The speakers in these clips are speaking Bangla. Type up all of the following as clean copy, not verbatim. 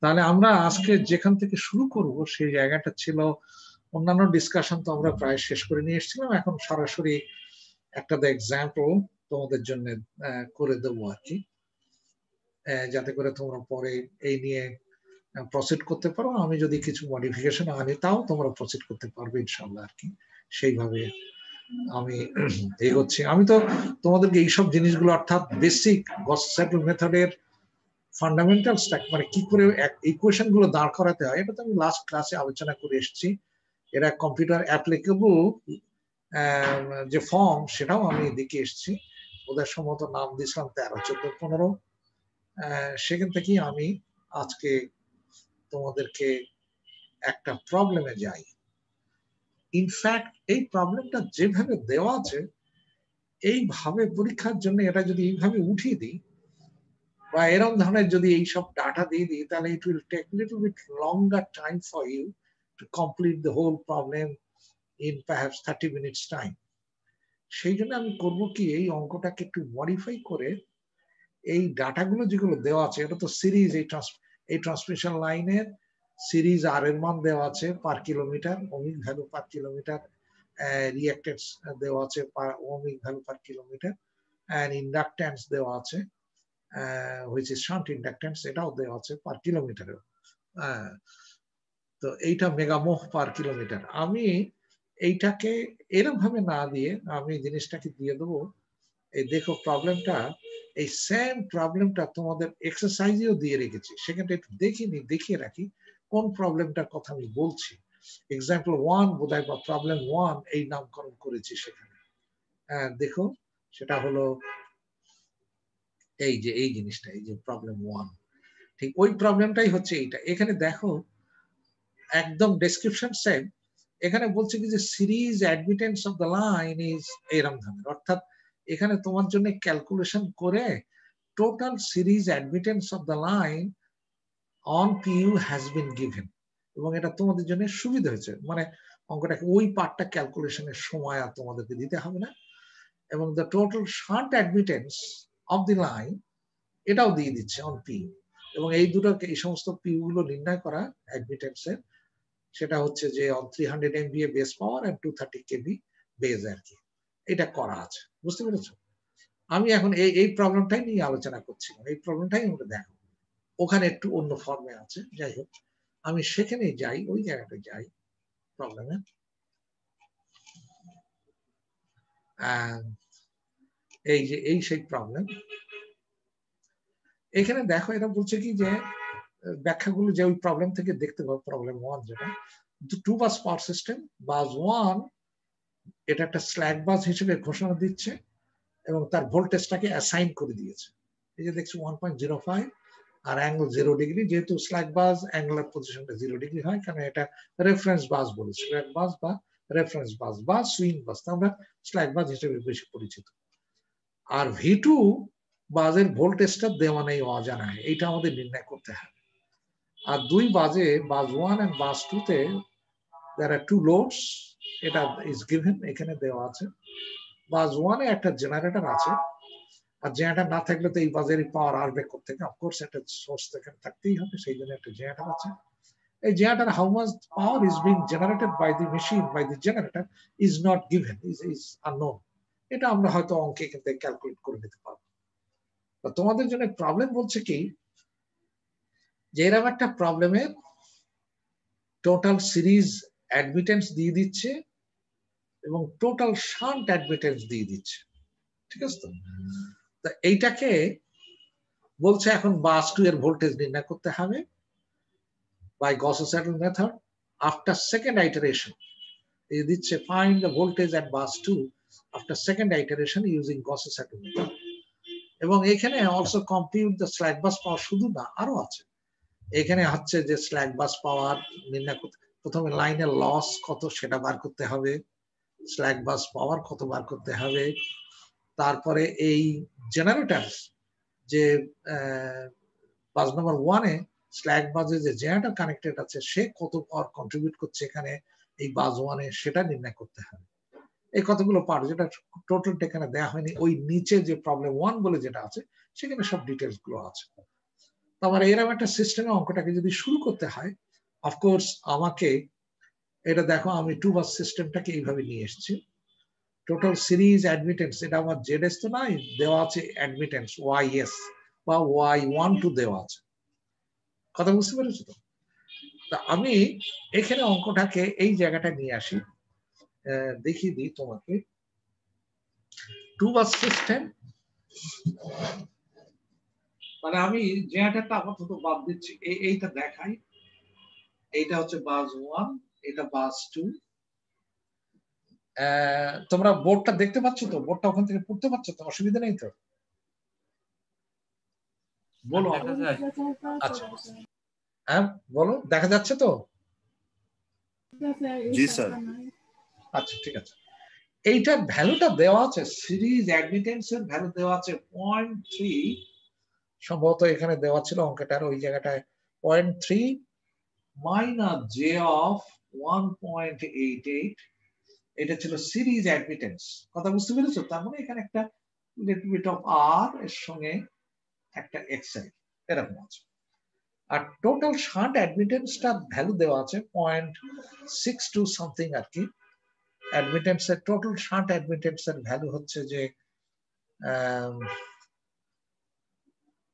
তাহলে আমরা আজকে যেখান থেকে শুরু করব সেই জায়গাটা ছিল, অন্যান্য ডিসকাশন তো আমরা প্রায় শেষ করে নিয়ে এসেছিলাম, এখন সরাসরি একটা এক্সাম্পল তোমাদের জন্য করে দেবো আর কি, যাতে করে তোমরা পরে এই নিয়ে প্রসিড করতে পারো। আমি যদি কিছু মডিফিকেশন আনি তাও তোমরা প্রসিড করতে পারবে ইনশাল্লাহ আর কি। সেইভাবে আমি এগোচ্ছি। আমি তো তোমাদেরকে এইসব জিনিসগুলো অর্থাৎ বেসিক গস সেটল মেথডের ফান্ডামেন্টাল স্ট্যাক, মানে কি করে ইকুয়েশন গুলো দাঁড় করাতে হয়, এটা তো আমি লাস্ট ক্লাসে আলোচনা করে এসেছি। এরা কম্পিউটার অ্যাপ্লিকেবল যে ফর্ম, সেটাও আমি দেখে এসেছি। ওদের সম্ভবত নাম দিয়েছিলাম 13, 14, 15। সেখান থেকেই আমি আজকে তোমাদেরকে একটা প্রবলেমে যাই। ইনফ্যাক্ট এই প্রবলেমটা যেভাবে দেওয়া আছে, এইভাবে পরীক্ষার জন্য এটা যদি এইভাবে উঠিয়ে দিই বা এরকম ধরনের যদি এইসব ডাটা দিয়ে দিই, তাহলে it will take little bit longer time for you to complete the whole problem in perhaps 30 minutes time. সেই জন্য আমি করবো কি, এই অঙ্কটাকে একটু মডিফাই করে এই ডাটাগুলো যেগুলো দেওয়া আছে, এটা তো সিরিজ, এই ট্রান্সমিশন লাইনের সিরিজ আর এর মান দেওয়া আছে per kilometre, ohmic value per kilometre, reactance দেওয়া আছে ohmic value per kilometre, and inductance দেওয়া আছে which is shunt inductance, এটাও দেওয়া আছে পার কিলোমিটারে। তো এইটা মেগামোহ পার কিলোমিটার। আমি এইটাকে এরকম ভাবে না দিয়ে আমি জিনিসটাকে দিয়ে দেবো, এই দেখো প্রবলেমটা, এই সেম প্রবলেমটা তোমাদের এক্সারসাইজেও দিয়ে রেখেছি, সেখানটা একটু দেখিয়ে রাখি কোন প্রবলেমটার কথা আমি বলছি। এক্সাম্পল 1 বোধহয় বা প্রবলেম 1 এই নামকরণ করেছি সেখানে। দেখো সেটা হলো এই যে এই জিনিসটা, এই যে প্রবলেম 1, ঠিক ওই প্রবলেমটাই হচ্ছে এইটা। এখানে দেখো একদম ডেসক্রিপশন সেম। এখানে বলছে কি যে series admittance of the line is এরকম ধরনের, অর্থাৎ এখানে তোমার জন্য ক্যালকুলেশন করে total series admittance of the line on PU has been given, এবং এটা তোমাদের জন্য সুবিধা হয়েছে, মানে অঙ্কটাকে ওই পার্টটা ক্যালকুলেশনের সময় আর তোমাদেরকে দিতে হবে না। এবং the total shunt admittance of the line এটাও দিয়ে দিচ্ছে অন পি, এবং এই দুটো এই সমস্ত পিউ গুলো নির্ণয় করা অ্যাডমিটেন্সের, সেটা হচ্ছে যে on 300 MVA base power and 230 kV base আর কি, এটা করা আছে। বুঝতে পেরেছো? আমি এখন এই প্রবলেমটাই নিয়ে আলোচনা করছিলাম, এই প্রবলেমটাই আমরা দেখো, ওখানে একটু অন্য ফর্মে আছে। যাই হোক, আমি সেখানে যাই, ওই জায়গাটা যাই প্রবলেমে। এই যে এই সেই প্রবলেম, এখানে দেখো এটা বলছে কি যে ব্যাখ্যাগুলো যে ওই প্রবলেম থেকে দেখতে পাবো। প্রবলেম 1 যেটা 2 বাস পাওয়ার সিস্টেম, বাস 1 এটা একটা স্ল্যাক বাস হিসেবে ঘোষণা দিচ্ছে এবং তার ভোল্টেজটাকে অ্যাসাইন করে দিয়েছে। এই যে দেখছি 1.05 আর অ্যাঙ্গেল 0 ডিগ্রি, যেহেতু স্ল্যাক বাস অ্যাঙ্গুলার পজিশনটা 0 ডিগ্রি হয়, কারণ এটা রেফারেন্স বাস বলে, স্ল্যাক বাস বা রেফারেন্স বাস বা সুইং বাস, আমরা স্ল্যাক বাস হিসেবে বেশি পরিচিত। আর V2 বাসের ভোল্টেজটা দেওয়া নেই, অজানা, এইটা আমাদের নির্ণয় করতে হবে। আর দুই বাজে বাস 1 এন্ড বাস 2 তে there are two loads, এটা is given, এখানে দেওয়া আছে। বাস 1 এ একটা জেনারেটর আছে, আর জেনারেটর না থাকলে তো এই বাজের পাওয়ার আসবে কোথা থেকে? অফকোর্স একটা সোর্স থেকে থাকতেই হবে, সেই জন্য একটা জেনারেটর আছে। এই generator how much power is being generated by the machine by the generator is not given, is unknown. এটা আমরা হয়তো অঙ্কে এখান থেকে ক্যালকুলেট করে নিতে পারবো। তোমাদের জন্য প্রবলেম বলছে কি যে এরকম একটা প্রবলেমের টোটাল সিরিজ অ্যাডমিটেন্স দিয়ে দিচ্ছে এবং টোটাল শান্ট অ্যাডমিটেন্স দিয়ে দিচ্ছে, ঠিক আছে? তো এইটাকে বলছে এখন বাস 2 এর ভোল্টেজ নির্ণয় করতে হবে by Gauss-Seidel method after second iteration. এই দিচ্ছে find the voltage at bus 2 after second iteration using Gauss-Seidel method. এবং এখানে also compute the slack bus power, শুধু না আরো আছে। এখানে হচ্ছে যে স্ল্যাক বাস পাওয়ার নির্ণয় করতে, প্রথমে লাইনের লস কত সেটা বার করতে হবে, স্ল্যাক বাস পাওয়ার কত বার করতে হবে, তারপরে এই জেনারেটর যে বাস নাম্বার 1 এ স্ল্যাক বাসে যে জেনারেটর কানেক্টেড আছে সে কত পাওয়ার কন্ট্রিবিউট করছে এখানে এই বাস 1 এ, সেটা নির্ণয় করতে হবে। এই কতগুলো পার্ট, যেটা টোটালটা এখানে দেওয়া হয়নি, ওই নিচে যে প্রবলেম 1 বলে যেটা আছে সেখানে সব ডিটেলস গুলো আছে। আমার এরকম একটা সিস্টেমে অঙ্কটাকে যদি শুরু করতে হয়, অফকোর্স আমাকে এটা দেখো আমি 2 বাস সিস্টেমটাকে এইভাবে নিয়ে এসেছি। টোটাল সিরিজ অ্যাডমিটেন্স, এটা আমার জেড এস তো নাই, দেওয়া আছে অ্যাডমিটেন্স ওয়াই এস বা y12 দেওয়া আছে। কথা বুঝতে পেরেছো তো? তা আমি এখানে অঙ্কটাকে এই জায়গাটা নিয়ে আসি, দেখিয়ে দিই তোমাকে। 2 বাস সিস্টেম মানে আমি জেনারেটরটা আপাতত বাদ দিচ্ছি, এইটা দেখাই। এইটা হচ্ছে বাস 1, এটা বাস 2। তোমরা বোর্ডটা দেখতে পাচ্ছ তো? বোর্ডটা ওখান থেকে পড়তে পারছো তো? অসুবিধা নেই তো? বলো। আচ্ছা, হ্যাঁ বলো, দেখা যাচ্ছে তো? জি স্যার। আচ্ছা ঠিক আছে। এইটার ভ্যালুটা দেওয়া আছে, সিরিজ অ্যাডমিটেন্সের ভ্যালু দেওয়া আছে 0.3, সম্ভবত এখানে দেওয়া ছিল অঙ্কটার ওই জায়গাটায় 0.3 মাইনাস জে অফ 1.88। এটা ছিল সিরিজ অ্যাডমিটেন্স। কথা বুঝতে পেরেছো? তার মানে এখানে একটা লিটল বিট অফ আর এর সঙ্গে একটা এক্সেল এরকম আছে। আর টোটাল শান্ট অ্যাডমিটেন্সটা ভ্যালু দেওয়া আছে 0.62 সামথিং আর কি। অ্যাডমিটেন্সের টোটাল শান্ট অ্যাডমিটেন্সের ভ্যালু হচ্ছে যে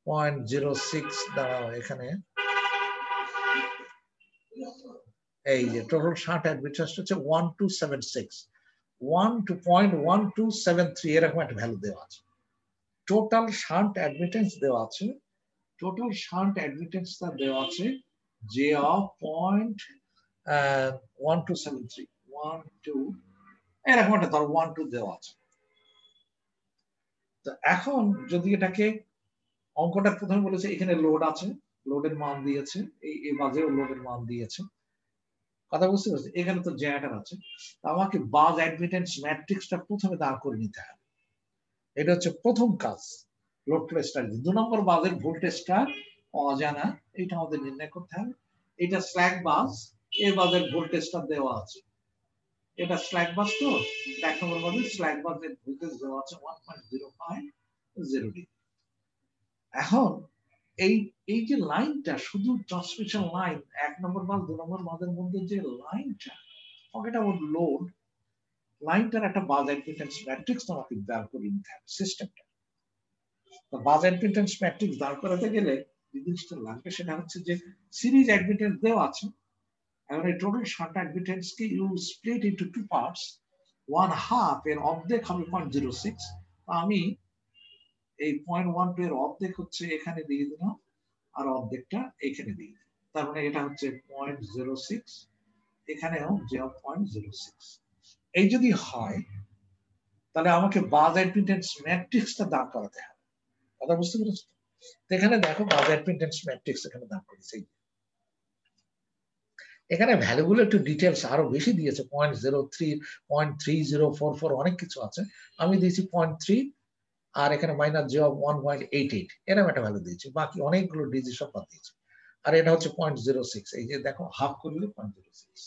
0.06, দাঁড়াও এখানে, এই যে টোটাল শান্ট অ্যাডমিটেন্স হচ্ছে 1276, 0.1273 এরকম একটা ভ্যালু দেওয়া আছে। টোটাল শান্ট অ্যাডমিটেন্স দেওয়া আছে, টোটাল শান্ট অ্যাডমিটেন্সটা দেওয়া আছে জে অফ 0.1273, 12 এরকম একটা ধরো 12 দেওয়া আছে। তো এখন যদি এটাকে অঙ্কটা প্রথমে বলেছে এখানে লোড আছে, লোডের মান দিয়েছে, এই বাজেও লোডের মান দিয়েছে। কথা বুঝতে পারছি? এখানে তো জেনারেটর আছে, আমাকে বাজ অ্যাডমিটেন্স ম্যাট্রিক্সটা প্রথমে দাঁড় করে নিতে হবে। এটা হচ্ছে প্রথম কাজ লোড ফ্লো স্ট্র্যাটেজি। 2 নম্বর বাজের ভোল্টেজটা অজানা, এটা আমাদের নির্ণয় করতে হবে। এটা স্ল্যাক বাস, এই বাজের ভোল্টেজটা দেওয়া আছে, এটা স্ল্যাক বাস তো 1 নম্বর বাজে স্ল্যাক বাসের ভোল্টেজ দেওয়া আছে 1.050 ডিগ্রি। এখন এই যে লাইনটা শুধু ট্রান্সমিশন লাইন, 1 নম্বর বাস 2 নম্বর বাসের মধ্যে যে লাইনটা, এটা লোড লাইনটার একটা বাজ অ্যাডমিটেন্স ম্যাট্রিক্স আমাকে দাঁড় করে নিতে হবে সিস্টেমটা। বাজ অ্যাডমিটেন্স ম্যাট্রিক্স দাঁড় করাতে গেলে যে জিনিসটা লাগবে সেটা হচ্ছে যে সিরিজ অ্যাডমিটেন্স দেওয়া আছে। এখন এই টোটাল শান্ট অ্যাডমিটেন্স কে ইউ স্প্লিট ইনটু 2 পার্টস, 1/2 এর অর্ধেক হবে 0.06। আমি এই 0.12 এর অর্ধেক হচ্ছে এখানে দিয়ে দিলাম, আর অর্ধেকটা এখানে দিয়ে দিলাম। তার মানে এটা হচ্ছে 0.06, এখানেও 0.06। এই যদি হয় তাহলে আমাকে বাজ অ্যাডমিটেন্স ম্যাট্রিক্সটা দাঁড় করাতে হবে। কথা বুঝতে পেরেছো? এখানে দেখো বাজ অ্যাডমিটেন্স ম্যাট্রিক্স এখানে দাঁড় করেছে। এখানে ভ্যালুগুলো একটু ডিটেলস আরো বেশি দিয়েছে, 0.03, 0.3044 অনেক কিছু আছে। আমি দিয়েছি 0.3 আর এখানে মাইনাস জে অফ 1.88 এরকম একটা ভ্যালু দিয়েছি, বাকি অনেকগুলো ডিজিট সব বাদ দিয়েছি। আর এটা হচ্ছে 0.06, এই যে দেখো হাফ করলে 0.06।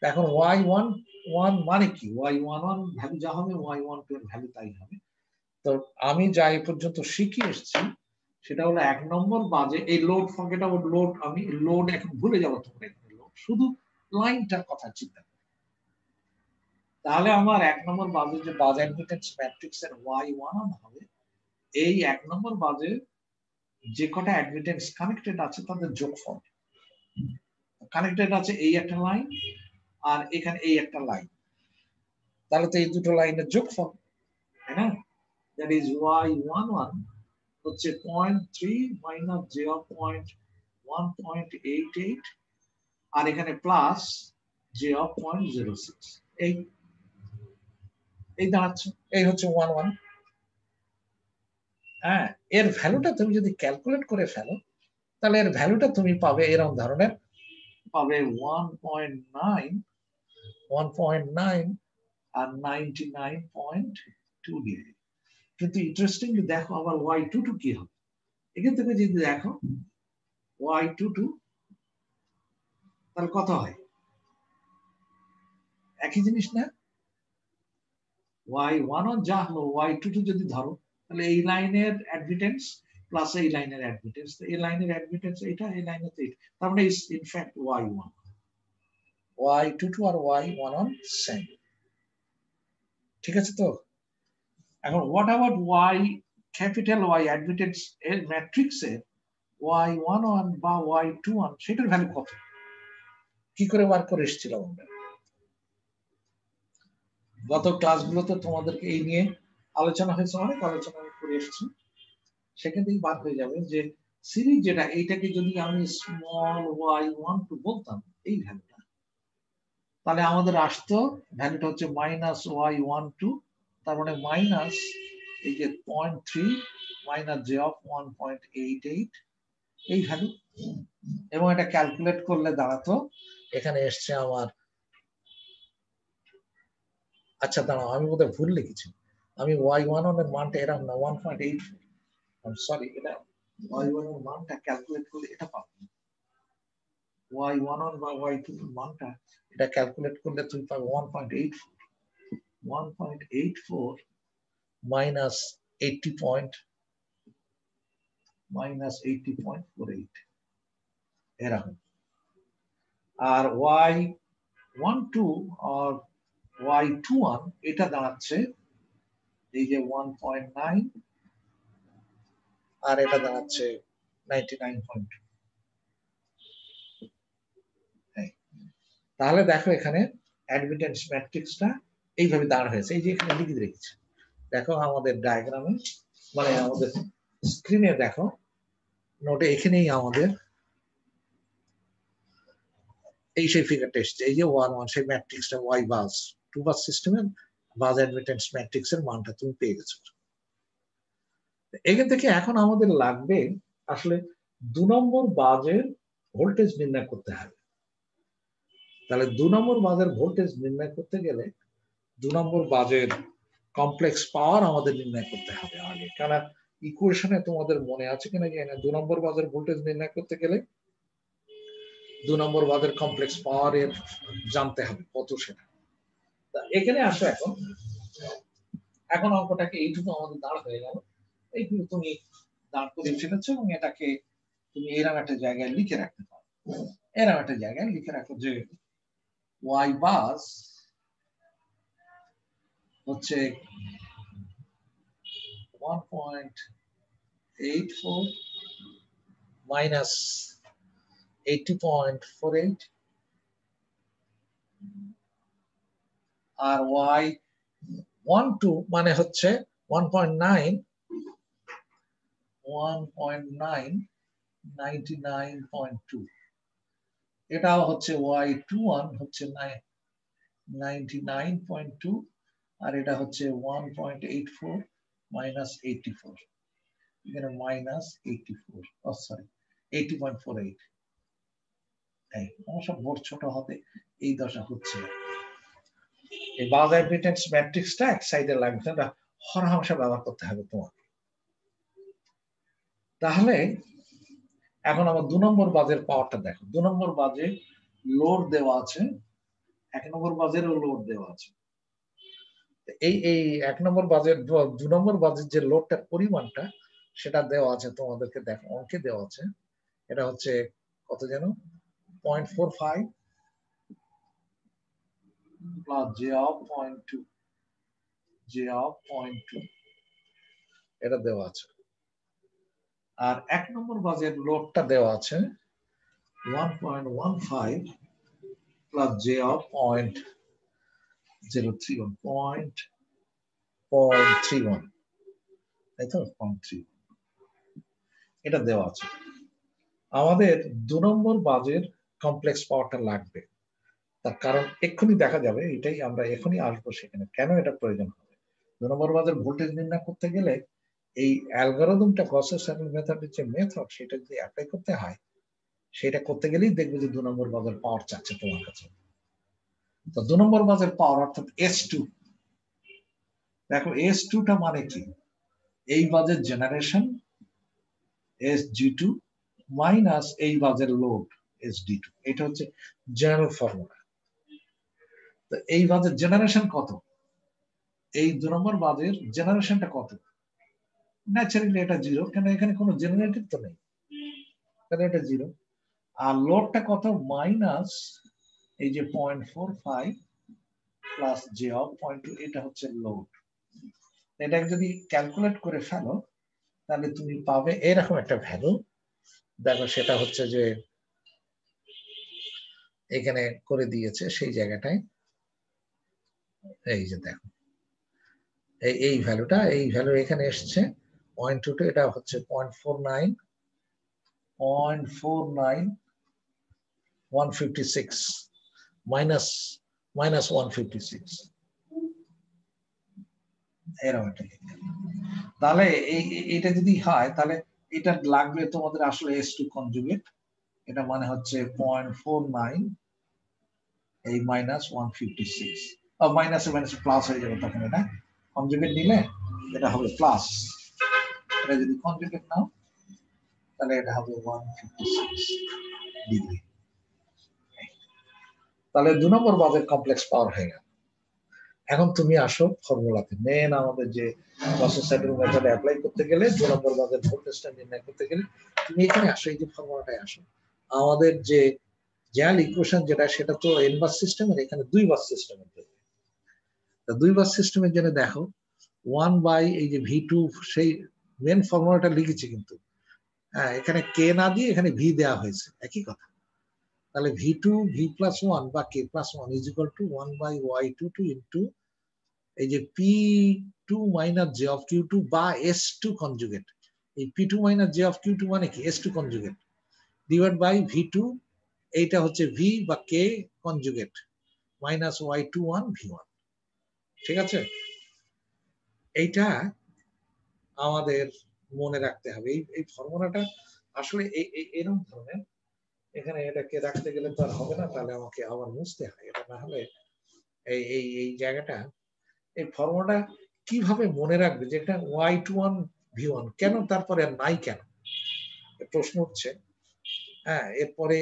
এখন y11 মানে কি? y11 ভ্যালু যা হবে y12 এর ভ্যালু তাই হবে। তো আমি যা এই পর্যন্ত শিখে এসেছি সেটা হলো 1 নম্বর বাজে এই লোড ফর্মেট অফ লোড, আমি লোড এখন ভুলে যাবো, তোমরা এখানে লোড শুধু লাইনটার কথা চিন্তা করো। তাহলে আমার 1 নম্বর বাজে যে বাজ অ্যাডমিটেন্স ম্যাট্রিক্স এর y11 হবে এই 1 নম্বর বাজে যে কটা অ্যাডমিটেন্স কানেক্টেড আছে তাদের যোগফল। কানেক্টেড আছে এই একটা লাইন আর এখানে এই একটা লাইন, তাহলে তো এই দুটো লাইনের যোগফল, তাই না? দ্যাট ইজ y11 হচ্ছে 0.3 মাইনাস জে অফ 1.88 আর এখানে প্লাস জে অফ 0.06। এই দাঁড়াচ্ছে, এই হচ্ছে 11। হ্যাঁ, এর ভ্যালুটা তুমি যদি ক্যালকুলেট করে ফেলো তাহলে এর ভ্যালুটা তুমি পাবে এরকম ধরনের, পাবে 1.9 আর 99.2 ডিগ্রি। কিন্তু ইন্টারেস্টিংলি দেখো আবার y22 কি হবে। এখান থেকে যদি দেখো y22 তাহলে কত হয়? একই জিনিস না? y11 যা হলো y22 যদি ধরো তাহলে এই লাইনের অ্যাডমিটেন্স প্লাস এই লাইনের অ্যাডমিটেন্স, এই লাইনের অ্যাডমিটেন্স এটা, এই লাইনের এইটা, তার মানে is in fact y1, y22 R y11 same. ঠিক আছে তো? এখন what about y capital Y admittance এর ম্যাট্রিক্সের y11 বা y21 সেটার ভ্যালু কত? কি করে বার করে এসেছিলাম আমরা? গত ক্লাসগুলোতে তোমাদেরকে এই নিয়ে আলোচনা হয়েছে, অনেক আলোচনা করে এসেছি। সেখান থেকে বার হয়ে যাবে যে সিরিজ যেটা, এইটাকে যদি আমি স্মল y12 বলতাম এই ভ্যালুটা, তাহলে আমাদের আসতো ভ্যালুটা হচ্ছে -y12, তার মানে মাইনাস এই যে 0.3 মাইনাস j of 1.88 এই ভ্যালু, এবং এটা ক্যালকুলেট করলে দাঁড়াতো এখানে এসছে আমার, আচ্ছা দাঁড়াও আমি বোধহয় ভুল লিখেছি, আমি y11 এর মানটা এরকম না 1.84, সরি, এটা y1 এর মানটা ক্যালকুলেট করলে এটা পাবো, y11 বা y2 এর মানটা এটা ক্যালকুলেট করলে তুমি পাবে 1.84 মাইনাস 80.48 এরকম। আর y12 আর y21 এটা দাঁড়াচ্ছে এই যে 1.9 আর এটা দাঁড়াচ্ছে 99.2। তাহলে দেখো এখানে অ্যাডমিটেন্স ম্যাট্রিক্সটা এইভাবে দাঁড় হয়েছে, এই যে এখানে লিখে রেখেছি। দেখো আমাদের ডায়াগ্রামে, মানে আমাদের স্ক্রিনে দেখো নোটে, এখানেই আমাদের এই সেই ফিগারটা এসছে, এই যে 1 সেই ম্যাট্রিক্সটা ওয়াই বাস 2 বাস সিস্টেমের বাস অ্যাডমিটেন্স ম্যাট্রিক্সের মানটা তুমি পেয়ে গেছো। এখান থেকে এখন আমাদের লাগবে আসলে 2 নম্বর বাজের ভোল্টেজ নির্ণয় করতে হবে। তাহলে 2 নম্বর বাজের ভোল্টেজ নির্ণয় করতে গেলে 2 নম্বর বাজের কমপ্লেক্স পাওয়ার আমাদের নির্ণয় করতে হবে আগে। কারণ ইকুয়েশনে তোমাদের মনে আছে কিনা জানি না, 2 নম্বর বাজের ভোল্টেজ নির্ণয় করতে গেলে 2 নম্বর বাজের কমপ্লেক্স পাওয়ার এর জানতে হবে কত সেটা। এখানে আসো এখন অঙ্কটাকে এইটুকু আমাদের দাঁড় হয়ে গেল, এইটুকু তুমি দাঁড় করে ফেলেছো এবং এটাকে তুমি এরকম একটা জায়গায় লিখে রাখতে পারো। এরকম একটা জায়গায় লিখে রাখো যে y বাস হচ্ছে 1.84 মাইনাস 80.48 আর y12 মানে হচ্ছে 1.9 99.2, এটাও হচ্ছে y21 হচ্ছে 99.2 আর এটা হচ্ছে 1.84 মাইনাস 84, এখানে মাইনাস 84, সরি 80.48। আমার সব বোর্ড ছোট হবে, এই দশা হচ্ছে। এই বাস অ্যাডমিটেন্স ম্যাট্রিক্সটা এক সাইডে লাগবে, এটা হরহামেশা ব্যবহার করতে হবে তোমাকে। তাহলে এখন আমার 2 নম্বর বাজের পাওয়ারটা দেখো। 2 নম্বর বাজে লোড দেওয়া আছে, 1 নম্বর বাজেরও লোড দেওয়া আছে। এই 1 নম্বর বাজের 2 নম্বর বাজের যে লোডটার পরিমাণটা সেটা দেওয়া আছে তোমাদেরকে, দেখো অঙ্কে দেওয়া আছে। এটা হচ্ছে কত যেন 0.45 প্লাস j of 0.2 এটা দেওয়া আছে। আর 1 নম্বর বাজের লোডটা দেওয়া আছে 1.15 প্লাস j of 0.31 তাই তো, 0.3 এটা দেওয়া আছে। আমাদের 2 নম্বর বাজের কমপ্লেক্স পাওয়ারটা লাগবে, তার কারণ এক্ষুনি দেখা যাবে, এটাই আমরা এখনই আসবো সেখানে কেন এটা প্রয়োজন হবে। 2 নম্বর বাজের ভোল্টেজ নির্ণয় করতে গেলে এই অ্যালগরিদমটা, গসের স্যাডল মেথডের যে মেথড সেটা যদি অ্যাপ্লাই করতে হয়, সেটা করতে গেলেই দেখবে যে 2 নম্বর বাজের পাওয়ার চাচ্ছে তোমার কাছে। তো 2 নম্বর বাজের পাওয়ার অর্থাৎ S2, দেখো S2টা মানে কি, এই বাজের জেনারেশন SG2 মাইনাস এই বাজের লোড SD2, এটা হচ্ছে জেনারেল ফর্মুলা। তো এই বাজের জেনারেশন কত, এই 2 নম্বর বাজের জেনারেশনটা কত, ন্যাচারালি এটা জিরো, কেন এখানে কোনো জেনারেটর তো নেই, তাহলে এটা জিরো। আর লোডটা কত, মাইনাস এই যে 0.45 প্লাস জে অফ 0.2, এটা হচ্ছে লোড। এটাকে যদি ক্যালকুলেট করে ফেলো তাহলে তুমি পাবে এরকম একটা ভ্যালু। দেখো সেটা হচ্ছে যে এখানে করে দিয়েছে সেই জায়গাটায়, এই যে দেখো এই ভ্যালুটা, এই ভ্যালু এখানে এসছে 0.22, এটা হচ্ছে 0.49 মাইনাস 156 এরকম একটা। তাহলে এটা যদি হয় তাহলে এটা লাগবে তোমাদের আসলে S2 কনজুগেট, এটা মানে হচ্ছে 0.49 এই মাইনাস 156, মাইনাসে মাইনাসে প্লাস হয়ে যাবে, তখন এটা কনজুগেট নিলে এটা হবে প্লাস, এটা যদি কনজুগেট নাও তাহলে এটা হবে 156 ডিগ্রি। তাহলে 2 নম্বর বাজের কমপ্লেক্স পাওয়ার হয়ে গেল। এখন তুমি আসো ফর্মুলাতে, মেন আমাদের যে প্রসেস সাইকেল মেথড অ্যাপ্লাই করতে গেলে 2 নম্বর বাজের ভোল্টেজটা নির্ণয় করতে গেলে তুমি এখানে আসো, এই যে ফর্মুলাটায় আসো। আমাদের যে জ্যাল ইকুয়েশন যেটা, সেটা তো এন বাস সিস্টেমের, এখানে 2 বাস সিস্টেমের জন্য। 2 বাস সিস্টেমের জন্য দেখো 1 বাই এই যে V2, সেই মেন ফর্মুলাটা লিখেছি, কিন্তু হ্যাঁ এখানে কে না দিয়ে এখানে ভি দেওয়া হয়েছে, একই কথা। তাহলে V2 V+1 বা K+1 is equal to 1 by Y22 into এই যে P2 minus J of Q2 বা S2 কনজুগেট। এই P2 minus J of Q2 মানে কি, S2 conjugate divide by V2, এইটা হচ্ছে V বা K conjugate minus Y21 V1। ঠিক আছে, এইটা আমাদের মনে রাখতে হবে। এই ফর্মুলাটা আসলে এরকম ধরনের, এখানে এটাকে রাখতে গেলে তো আর হবে না, তাহলে আমাকে আবার মুছতে হয়, এটা না হলে এই জায়গাটা, এই ফর্মুলাটা কিভাবে মনে রাখবে যে এটা Y21 V1 কেন, তারপরে আর নাই কেন প্রশ্ন উঠছে। হ্যাঁ, এরপরে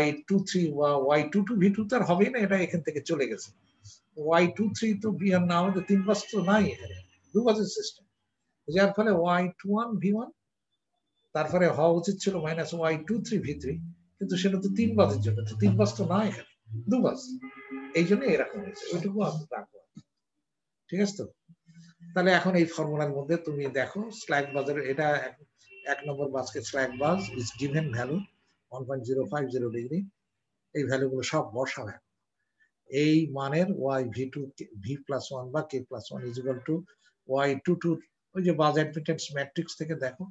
Y23 বা Y22 V2 তো আর হবেই না, এটা এখান থেকে চলে গেছে। Y23 তো V1 না, আমাদের 3 বাস তো নাই এখানে, 2 বাসের সিস্টেম, যার ফলে Y21 V1 তারপরে হওয়া উচিত ছিল মাইনাস Y23 V3, কিন্তু সেটা তো 3 বাসের জন্য, তো 3 বাস তো না এখানে, 2 বাস, এই জন্য এরকম হয়েছে। ওইটুকু আমি রাখবো, ঠিক আছে তো। তাহলে এখন এই ফর্মুলার মধ্যে তুমি দেখো স্ল্যাক বাজের, এটা 1 নম্বর বাসকে slack bus is given value 1.050 degree, এই ভ্যালুগুলো সব বসাবে। এই মানের Y V2 V+1 বা K+1 is equal two Y22, ওই যে বাজ অ্যাডমিটেন্স ম্যাট্রিক্স থেকে দেখো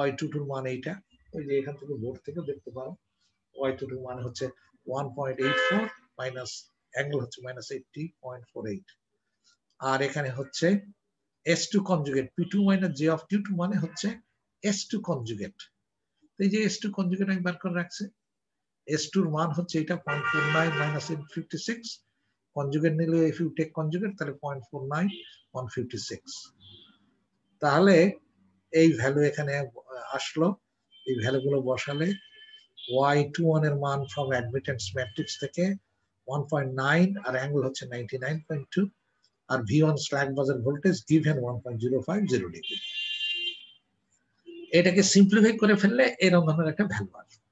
Y22 মান এইটা, ওই যে এখান থেকে বোর্ড থেকে দেখতে পারো Y22 মানে হচ্ছে 1.84 মাইনাস অ্যাঙ্গেল হচ্ছে মাইনাস 80.48, আর এখানে হচ্ছে S2 conjugate P2 minus J of Q2 মানে হচ্ছে S2 কনজুগেট। এই যে S2 কনজুগেট আমি বার করে রাখছি, S2 এর মান হচ্ছে এটা 0.49 মাইনাস 56, কনজুগেট নিলে if you take conjugate তাহলে 0.49 156। তাহলে এই ভ্যালু এখানে আসলো, এই ভ্যালুগুলো বসালে Y21 এর মান ফ্রম অ্যাডমিটেন্স ম্যাট্রিক্স থেকে 1.9 আর অ্যাঙ্গেল হচ্ছে 99.2, আর V1 স্ল্যাক বাজার ভোল্টেজ গিভেন 1.050 ডিগ্রি। এটাকে সিম্পলিফাই করে ফেললে এরকম ধরনের একটা ভ্যালু আসবে।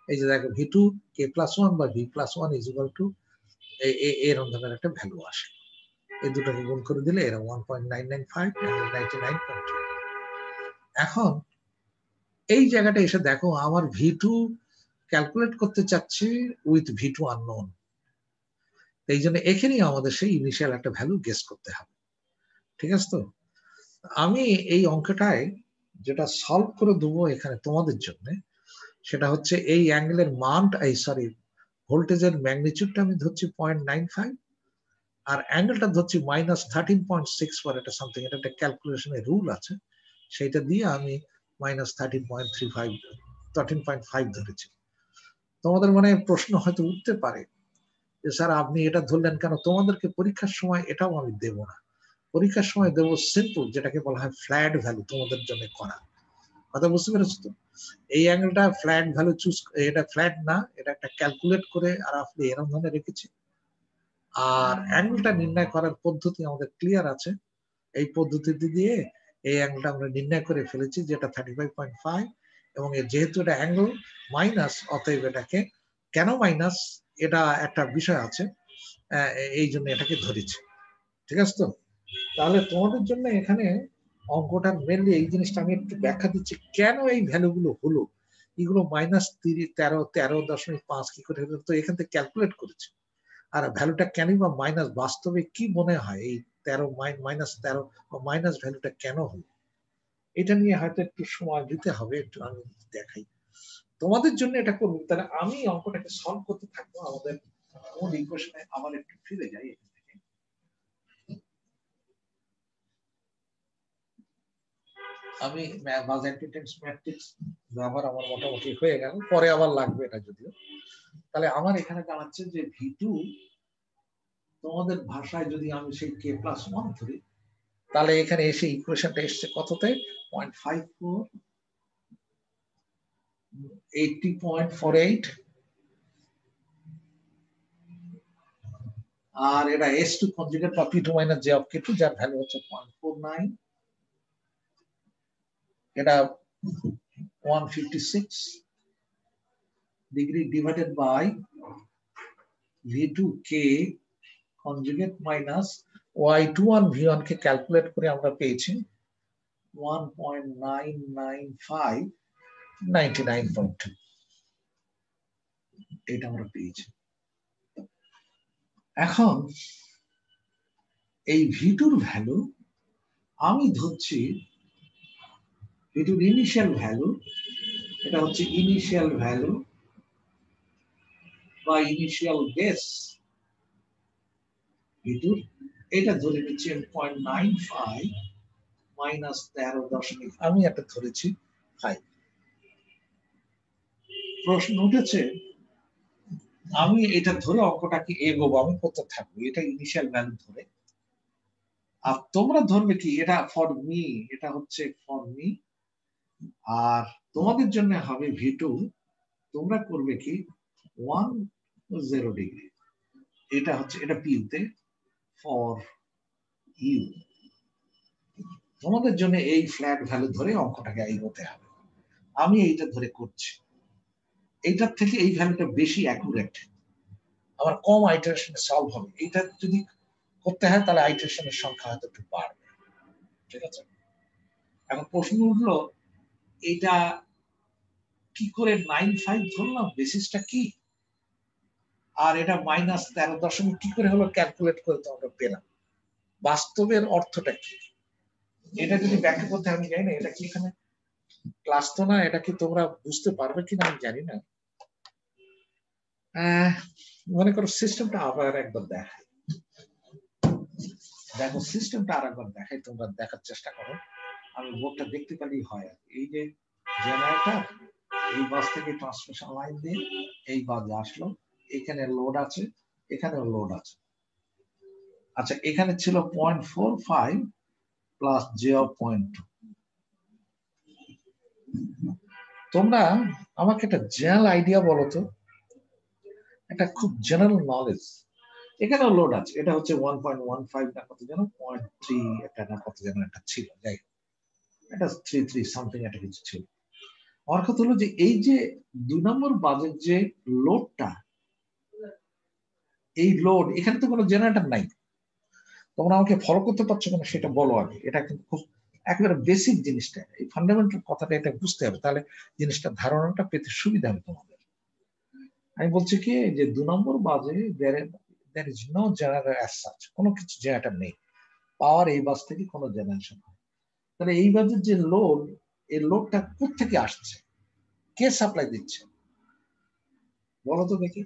এই যে দেখো V2 K+1 বা V+1 ইজ ইকুয়াল টু এরকম ধরনের একটা ভ্যালু আসে। এই দুটোকে গুণ করে দিলে এরা 1.995 99.2। এখন এই জায়গাটা এসে দেখো আমার V2 ক্যালকুলেট করতে চাচ্ছি উইথ V2 আননোন, এই জন্য এখানেই আমাদের সেই ইনিশিয়াল একটা ভ্যালু গেস করতে হবে। ঠিক আছে তো, আমি এই অঙ্কটায় যেটা সলভ করে দেবো এখানে তোমাদের জন্য, সেটা হচ্ছে এই অ্যাঙ্গেলের মান, এই সরি ভোল্টেজের ম্যাগনিচিউডটা আমি ধরছি 0.95, আর অ্যাঙ্গেলটা ধরছি মাইনাস 13.64, এটা সামথিং, এটা একটা ক্যালকুলেশনের রুল আছে, সেইটা দিয়ে আমি মাইনাস 13.5 ধরেছি। তোমাদের মনে প্রশ্ন হয়তো উঠতে পারে যে স্যার আপনি এটা ধরলেন কেন, তোমাদেরকে পরীক্ষার সময় এটাও আমি দেব না, পরীক্ষার সময় দেবো সিম্পল, যেটাকে বলা হয় ফ্ল্যাট ভ্যালু তোমাদের জন্য করা। কথা বুঝতে পেরেছো তো, এই অ্যাঙ্গেলটা ফ্ল্যাট ভ্যালু চুজ, এটা ফ্ল্যাট না, এটা একটা ক্যালকুলেট করে আর আপনি এরকম ধরনের রেখেছি। আর অ্যাঙ্গেলটা নির্ণয় করার পদ্ধতি আমাদের ক্লিয়ার আছে, এই পদ্ধতিতে দিয়ে এই অ্যাঙ্গেলটা আমরা নির্ণয় করে ফেলেছি যেটা 35.5 এবং যেহেতু এটা অ্যাঙ্গেল মাইনাস অতএব এটাকে কেন মাইনাস এটা একটা বিষয় আছে এই জন্য এটাকে ধরেছি ঠিক আছে তো তাহলে তোমাদের জন্য এখানে অঙ্কটা মেনলি এই জিনিসটা আমি একটু ব্যাখ্যা দিচ্ছি কেন এই ভ্যালুগুলো হলো এগুলো মাইনাস 13.5 কি করে হলো তো এখান থেকে ক্যালকুলেট করেছি আর ভ্যালুটা কেন বা মাইনাস বাস্তবে কি মনে হয় এই 13 বা মাইনাস ভ্যালুটা কেন হলো এটা নিয়ে হয়তো একটু সময় দিতে হবে একটু আমি দেখাই তোমাদের জন্য এটা করবো তাহলে আমি অঙ্কটাকে সলভ করতে থাকবো আমাদের মূল ইকুয়েশনে আবার একটু ফিরে যাই এখান থেকে আমি ম্যাট্রিক্স ব্যবহার আমার মোটামুটি হয়ে গেল পরে আবার লাগবে এটা যদিও তাহলে আমার এখানে দাঁড়াচ্ছে যে V2 তোমাদের ভাষায় যদি আমি সেই k+1 ধরি তাহলে এখানে এসে ইকুয়েশনটা এসছে কততে 0.54 80.48 আর এটা S2 কনজুগেট বা P2 minus J of K2 যার ভ্যালু হচ্ছে 0.49 এটা 156 degree divided by V2K conjugate minus Y21 V1 কে ক্যালকুলেট করে আমরা পেয়েছি 1.995 99.2 এটা আমরা পেয়েছি এখন এই V2 ভ্যালু আমি ধরছি V2 ইনিশিয়াল ভ্যালু এটা হচ্ছে ইনিশিয়াল ভ্যালু বা ইনিশিয়াল বেস V2 এটা ধরে নিচ্ছি 0.95 মাইনাস 13 আমি একটা ধরেছি 5 প্রশ্ন উঠেছে আমি এটা ধরে অঙ্কটাকে এগোবো আমি করতে থাকবো এটা ইনিশিয়াল ভ্যালু ধরে আর তোমরা ধরবে কি এটা ফর মি এটা হচ্ছে ফর মি আর তোমাদের জন্য হবে V2 তোমরা করবে কি 10 ডিগ্রি এটা হচ্ছে এটা পিতে ফর ইউ তোমাদের জন্য এই ফ্ল্যাট ভ্যালু ধরে অঙ্কটাকে এগোতে হবে আমি এইটা ধরে করছি এইটার থেকে এই ভ্যালুটা বেশি অ্যাকুরেট আমার কম আইটারেশনে সলভ হবে এটা যদি করতে হয় তাহলে আইটারেশনের সংখ্যা হয়তো একটু বাড়বে ঠিক আছে এখন প্রশ্ন উঠলো এটা কি করে 95 ধরলাম বেসিসটা কি আর এটা মাইনাস 13 কি করে হলো ক্যালকুলেট করে তো আমরা পেলাম বাস্তবের অর্থটা কি এটা যদি ব্যাখ্যা করতে আমি জানি না এটা কি এখানে ক্লাস তো না এটা কি তোমরা বুঝতে পারবে কিনা আমি জানি না মনে করো সিস্টেমটা আবার একবার দেখাই দেখো সিস্টেমটা আর একবার দেখাই তোমরা দেখার চেষ্টা করো আমি বোর্ডটা দেখতে পেলেই হয় এই যে জেনারেটর এই বাস থেকে ট্রান্সমিশন লাইন দিয়ে এই বাসে আসলো এখানে লোড আছে এখানেও লোড আছে আচ্ছা এখানে ছিল 0.45 প্লাস J অফ 0.2 তোমরা আমাকে একটা জেনারেল আইডিয়া বলো তো একটা খুব জেনারেল নলেজ এখানেও লোড আছে এটা হচ্ছে 1.15 না কত যেন 0.3 একটা না কত যেন একটা ছিল যাই হোক এটা 33 সামথিং একটা কিছু ছিল আমার কথা হলো যে এই যে 2 নম্বর বাজের যে লোডটা এই লোড এখানে তো কোনো জেনারেটর নাই তোমরা আমাকে ফলো করতে পারছো কিনা সেটা বলো আগে এটা কিন্তু খুব একেবারে বেসিক জিনিসটা এই ফান্ডামেন্টাল কথাটা এটা বুঝতে হবে তাহলে জিনিসটা ধারণাটা পেতে সুবিধা হবে তোমাদের আমি বলছি কি যে 2 নম্বর বাজে there is no generator as such কোনো কিছু জেনারেটর নেই পাওয়ার এই বাস থেকে কোনো জেনারেশন হয় তাহলে এই বাজের যে লোড এই লোডটা কোথেকে আসছে কে সাপ্লাই দিচ্ছে বলো তো দেখি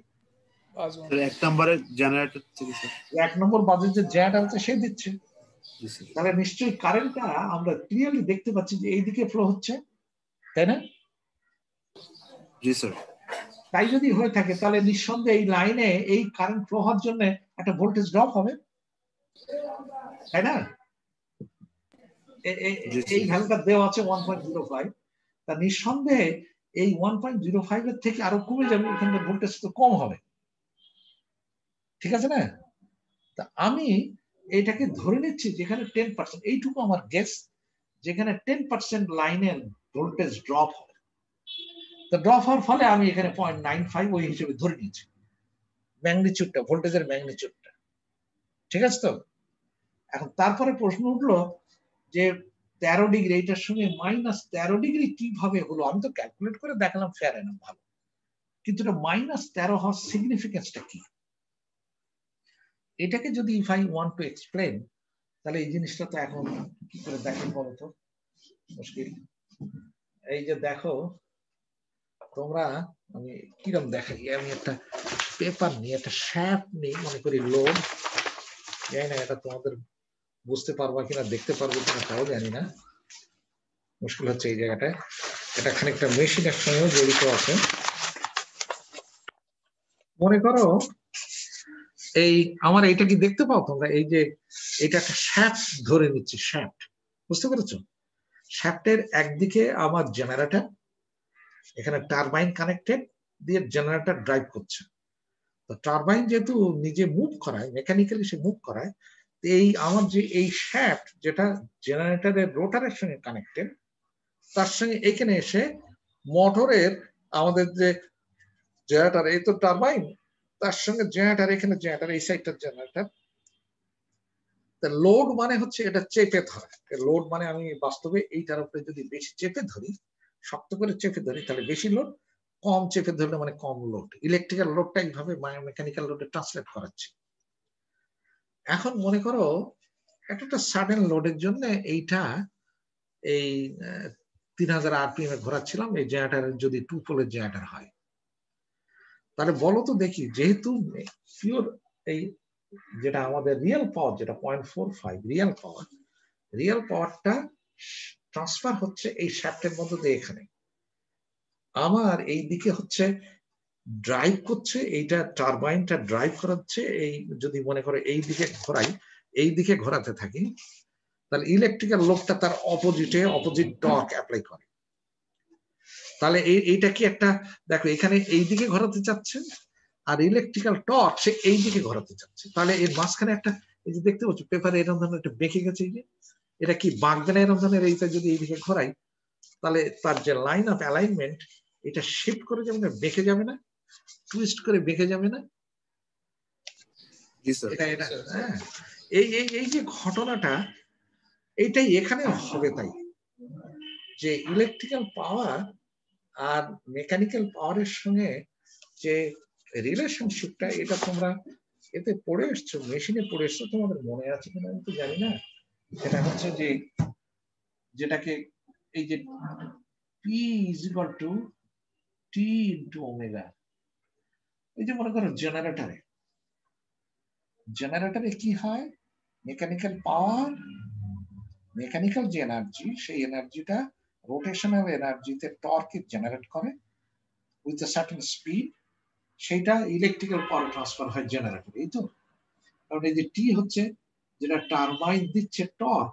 এক নম্বরের জেনারেটর থেকে এক নম্বর বাজের যে জেনারেটর আছে সে দিচ্ছে তাহলে নিশ্চয়ই কারেন্টটা আমরা ক্লিয়ারলি দেখতে পাচ্ছি যে এইদিকে ফ্লো হচ্ছে তাই না জি স্যার তাই যদি হয়ে থাকে তাহলে নিঃসন্দেহে এই লাইনে এই কারেন্ট ফ্লো হওয়ার জন্য একটা ভোল্টেজ ড্রপ হবে তাই না এই ভ্যালুটা দেওয়া আছে 1.05 তা নিঃসন্দেহে এই 1.05 এর থেকে আরো কমে যাবে এখানে ভোল্টেজ তো কম হবে ঠিক আছে না তা আমি এটাকে ধরে নিচ্ছি যেখানে 10% এইটুকু আমার গেস যেখানে 10% লাইনের ভোল্টেজ ড্রপ হয়। তো ড্রপ হওয়ার ফলে আমি এখানে 0.95 ওই হিসেবে ধরে নিয়েছি ম্যাগনিচিউডটা, ভোল্টেজের ম্যাগনিচিউডটা। ঠিক আছে তো? এখন তারপরে প্রশ্ন উঠলো যে 13 ডিগ্রি, এটার সঙ্গে -13 ডিগ্রি কিভাবে হলো? আমি তো ক্যালকুলেট করে দেখালাম ফ্যারানহাইট ভালো, কিন্তু এটা -13 হওয়ার সিগনিফিকেন্সটা কি? এটাকে যদি if I want to explain, তাহলে এই জিনিসটা তো এখন কি করে দেখেন বলতো, মুশকিল। এই যে দেখো তোমরা, আমি কিরম দেখাই, আমি একটা পেপার নিয়ে একটা শ্যাফট নিয়ে মনে করি লোড, জানি না এটা তোমাদের বুঝতে পারবা কিনা, দেখতে পারবো কিনা তাও জানি না, মুশকিল হচ্ছে এই জায়গাটায়। এটা খানিকটা মেশিনের সঙ্গেও জড়িত আছে। মনে করো এই আমার এইটা কি দেখতে পাও তোমরা, এই যে এটা একটা শ্যাফট ধরে নিচ্ছি, শ্যাফট, বুঝতে পেরেছো? শ্যাফটের একদিকে আমার জেনারেটর, এখানে টারবাইন কানেক্টেড, দিয়ে জেনারেটর ড্রাইভ করছে। তো টারবাইন যেহেতু নিজে মুভ করায়, মেকানিক্যালি সে মুভ করায়, এই আমার যে এই শ্যাফট যেটা জেনারেটরের রোটারের সঙ্গে কানেক্টেড, তার সঙ্গে এখানে এসে মোটরের আমাদের যে জেনারেটর, এই তো টারবাইন, তার সঙ্গে জেনারেটর, এখানে জেনারেটর, এই সাইডটা জেনারেটর। লোড মানে হচ্ছে এটা চেপে ধরা। লোড মানে আমি বাস্তবে এইটার উপরে যদি বেশি চেপে ধরি, শক্ত করে চেপে ধরি, তাহলে বেশি লোড, কম চেপে ধরলে মানে কম লোড। ইলেকট্রিক্যাল লোডটা এইভাবে মেকানিক্যাল লোডে ট্রান্সলেট করাচ্ছি। এখন মনে করো একটা সাডেন লোডের জন্য এইটা এই 3000 RPM এ ঘোরাচ্ছিলাম, এই জেনারেটরের যদি 2 পোলের জেনারেটর হয়, তাহলে বলো তো দেখি, যেহেতু পিওর এই যেটা আমাদের রিয়েল পাওয়ার, যেটা 0.45 রিয়েল পাওয়ারটা ট্রান্সফার হচ্ছে এই শ্যাফটের মধ্যে দিয়ে, এখানে আমার এই দিকে হচ্ছে ড্রাইভ করছে, এইটা টারবাইনটা ড্রাইভ করাচ্ছে। এই যদি মনে করে এই দিকে ঘোরাই, এই দিকে ঘোরাতে থাকি, তাহলে ইলেকট্রিক্যাল লোডটা তার অপোজিটে অপোজিট টর্ক অ্যাপ্লাই করে। তাহলে এইটা কি একটা, দেখো এখানে এই দিকে ঘোরাতে চাচ্ছে, আর ইলেকট্রিক্যাল টর্ক সে এই দিকে ঘোরাতে চাচ্ছে। তাহলে এর মাঝখানে একটা, এই যে দেখতে পাচ্ছ পেপারে এরকম ধরনের একটা বেঁকে গেছে, এই যে এটা কি বাঁকবে না এরকম ধরনের? এইটা যদি এইদিকে ঘোরাই, তাহলে তার যে লাইন অফ অ্যালাইনমেন্ট, এটা শিফট করে যাবে না, বেঁকে যাবে না, টুইস্ট করে বেঁকে যাবে না? হ্যাঁ, এই যে ঘটনাটা, এইটাই এখানে হবে। তাই যে ইলেকট্রিক্যাল পাওয়ার আর মেকানিক্যাল পাওয়ারের সঙ্গে যে রিলেশনশিপটা, এটা তোমরা এতে পড়ে এসছো, মেশিনে পড়ে এসছো, তোমাদের মনে আছে কিনা আমি তো জানি না। সেটা হচ্ছে যে যেটাকে এই যে P is equal to T into omega, এই যে মনে করো জেনারেটরে কি হয়, মেকানিক্যাল পাওয়ার, মেকানিক্যাল যে এনার্জি, সেই এনার্জিটা রোটেশনাল এনার্জিতে টর্কে জেনারেট করে উইথ এ সার্টেন স্পিড, সেইটা ইলেকট্রিক্যাল পাওয়ার ট্রান্সফার হয় জেনারেটরে। এই তো, কারণ এই যে টি হচ্ছে যেটা টারবাইন দিচ্ছে torque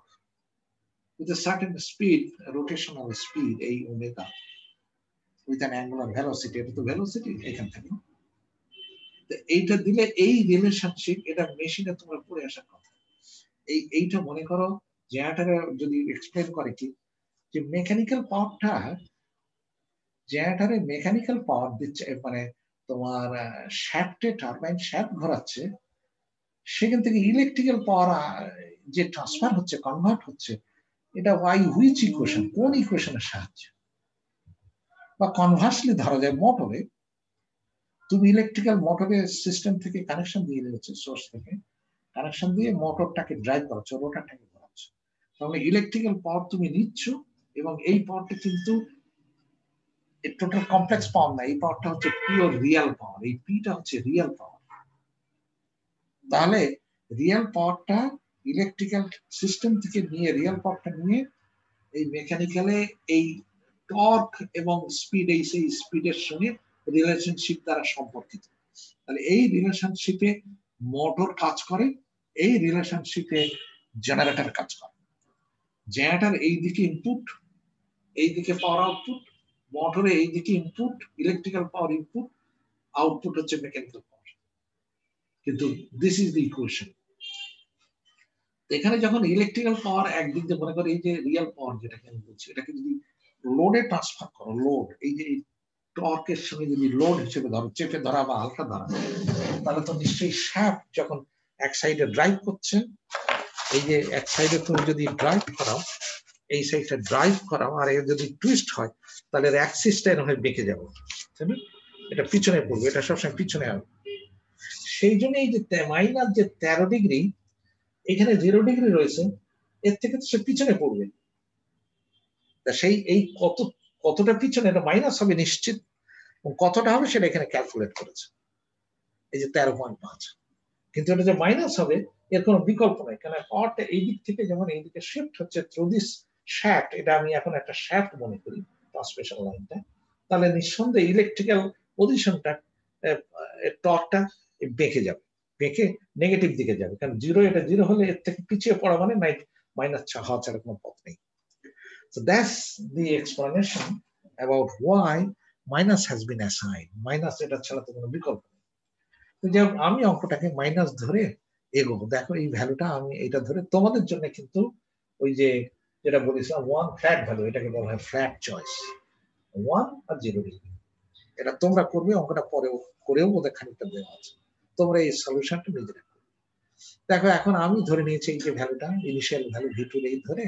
with a certain speed, rotational speed, এই omega, with an angular velocity, এটা তো ভেলোসিটি এখান থেকে। এইটা দিলে এই রিলেশনশিপ, এটা মেশিনে তোমার পড়ে আসার কথা। এইটা মনে করো জেনারেটরে যদি এক্সপ্লেন করে কি, যে মেকানিক্যাল পাওয়ারটা, জেনারেটরে মেকানিক্যাল পাওয়ার দিচ্ছে, মানে তোমার শ্যাফটে টারবাইন শ্যাফট ঘোরাচ্ছে, সেখান থেকে ইলেকট্রিক্যাল পাওয়ার যে ট্রান্সফার হচ্ছে, কনভার্ট হচ্ছে, এটা ওয়াই হুইচ ইকুয়েশন, কোন ইকুয়েশনের সাহায্যে? বা কনভার্সলি ধরা যায়, মোটরে তুমি ইলেকট্রিক্যাল মোটরের সিস্টেম থেকে কানেকশন দিয়ে দিয়েছো, সোর্স থেকে কানেকশন দিয়ে মোটরটাকে ড্রাইভ করাচ্ছ, রোটারটাকে ঘোরাচ্ছ, তাহলে ইলেকট্রিক্যাল পাওয়ার তুমি নিচ্ছ, এবং এই পাওয়ারটা কিন্তু টোটাল কমপ্লেক্স পাওয়ার না, এই পাওয়ারটা হচ্ছে পিওর রিয়েল পাওয়ার, এই পিটা হচ্ছে রিয়েল পাওয়ার। তাহলে রিয়েল পাওয়ারটা ইলেকট্রিক্যাল সিস্টেম থেকে নিয়ে, রিয়েল পাওয়ারটা নিয়ে এই মেকানিক্যালে এই টর্ক এবং স্পিড, এই সেই স্পিডের সঙ্গে রিলেশনশিপ দ্বারা সম্পর্কিত। তাহলে এই রিলেশনশিপে মোটর কাজ করে, এই রিলেশনশিপে জেনারেটর কাজ করে। জেনারেটর এই দিকে ইনপুট, এই দিকে পাওয়ার আউটপুট, মোটরে এই দিকে input, electrical power input, output হচ্ছে মেকানিক্যাল পাওয়ার। কিন্তু দিস ইজ দ্য ইকুয়েশন। এখানে যখন ইলেকট্রিক্যাল পাওয়ার একদিক দিয়ে মনে করি এই যে রিয়েল পাওয়ার যেটাকে আমি বলছি এটাকে যদি লোডে ট্রান্সফার করো, লোড এই যে টর্কের সঙ্গে যদি লোড হিসেবে ধরো, চেপে ধরা বা হালকা ধরা, তাহলে তো নিশ্চয়ই শ্যাফট যখন এক সাইডে ড্রাইভ করছে, এই যে এক সাইডে তুমি যদি ড্রাইভ করাও, এই সাইডটা ড্রাইভ করাও আর এর যদি টুইস্ট হয় তাহলে এর অ্যাক্সিসটা এরকম বেঁকে যাবে, এটা পিছনে পড়বে, এটা সবসময় পিছনে হবে। সেই জন্য এই যে মাইনাস যে 13 ডিগ্রি এখানে 0 ডিগ্রি রয়েছে, এর থেকে তো সে পিছনে পড়বে। সেই এই কতটা পিছনে এটা মাইনাস হবে নিশ্চিত, কতটা হবে সেটা এখানে ক্যালকুলেট করেছে, এই যে 13.5। কিন্তু এটা যে মাইনাস হবে এর কোনো বিকল্প নাই, কারণ পাওয়ারটা এই দিক থেকে যেমন এইদিকে শিফট হচ্ছে থ্রু দিস শ্যাফট, এটা আমি এখন একটা শ্যাফট মনে করি ট্রান্সমিশন লাইনটা, তাহলে নিঃসন্দেহে ইলেকট্রিক্যাল পজিশনটা টর্কটা বেঁকে যাবে, বেঁকে নেগেটিভ দিকে যাবে, কারণ জিরো, এটা জিরো হলে এর থেকে পিছিয়ে পড়া মানে মাইনাস হওয়া ছাড়া কোনো পথ নেই। So that's the explanation about why minus has been assigned. Minus এটা ছাড়া তো কোনো বিকল্প নেই। তো যাই হোক, আমি অঙ্কটাকে মাইনাস ধরে এগোবো। দেখো এই ভ্যালুটা আমি এটা ধরে তোমাদের জন্য কিন্তু ওই যে যেটা বলেছিলাম 1 ফ্ল্যাট ভ্যালু, এটাকে বলা হয় ফ্ল্যাট চয়েস, 1 আর 0 ডিগ্রি। এটা তোমরা করবে, অঙ্কটা পরেও করেও ওদের খানিকটা দেওয়া আছে, তোমরা এই সলিউশনটা নিজেরা করবে। দেখো এখন আমি ধরে নিয়েছি এই যে ভ্যালুটা, ইনিশিয়াল ভ্যালু V2 এই ধরে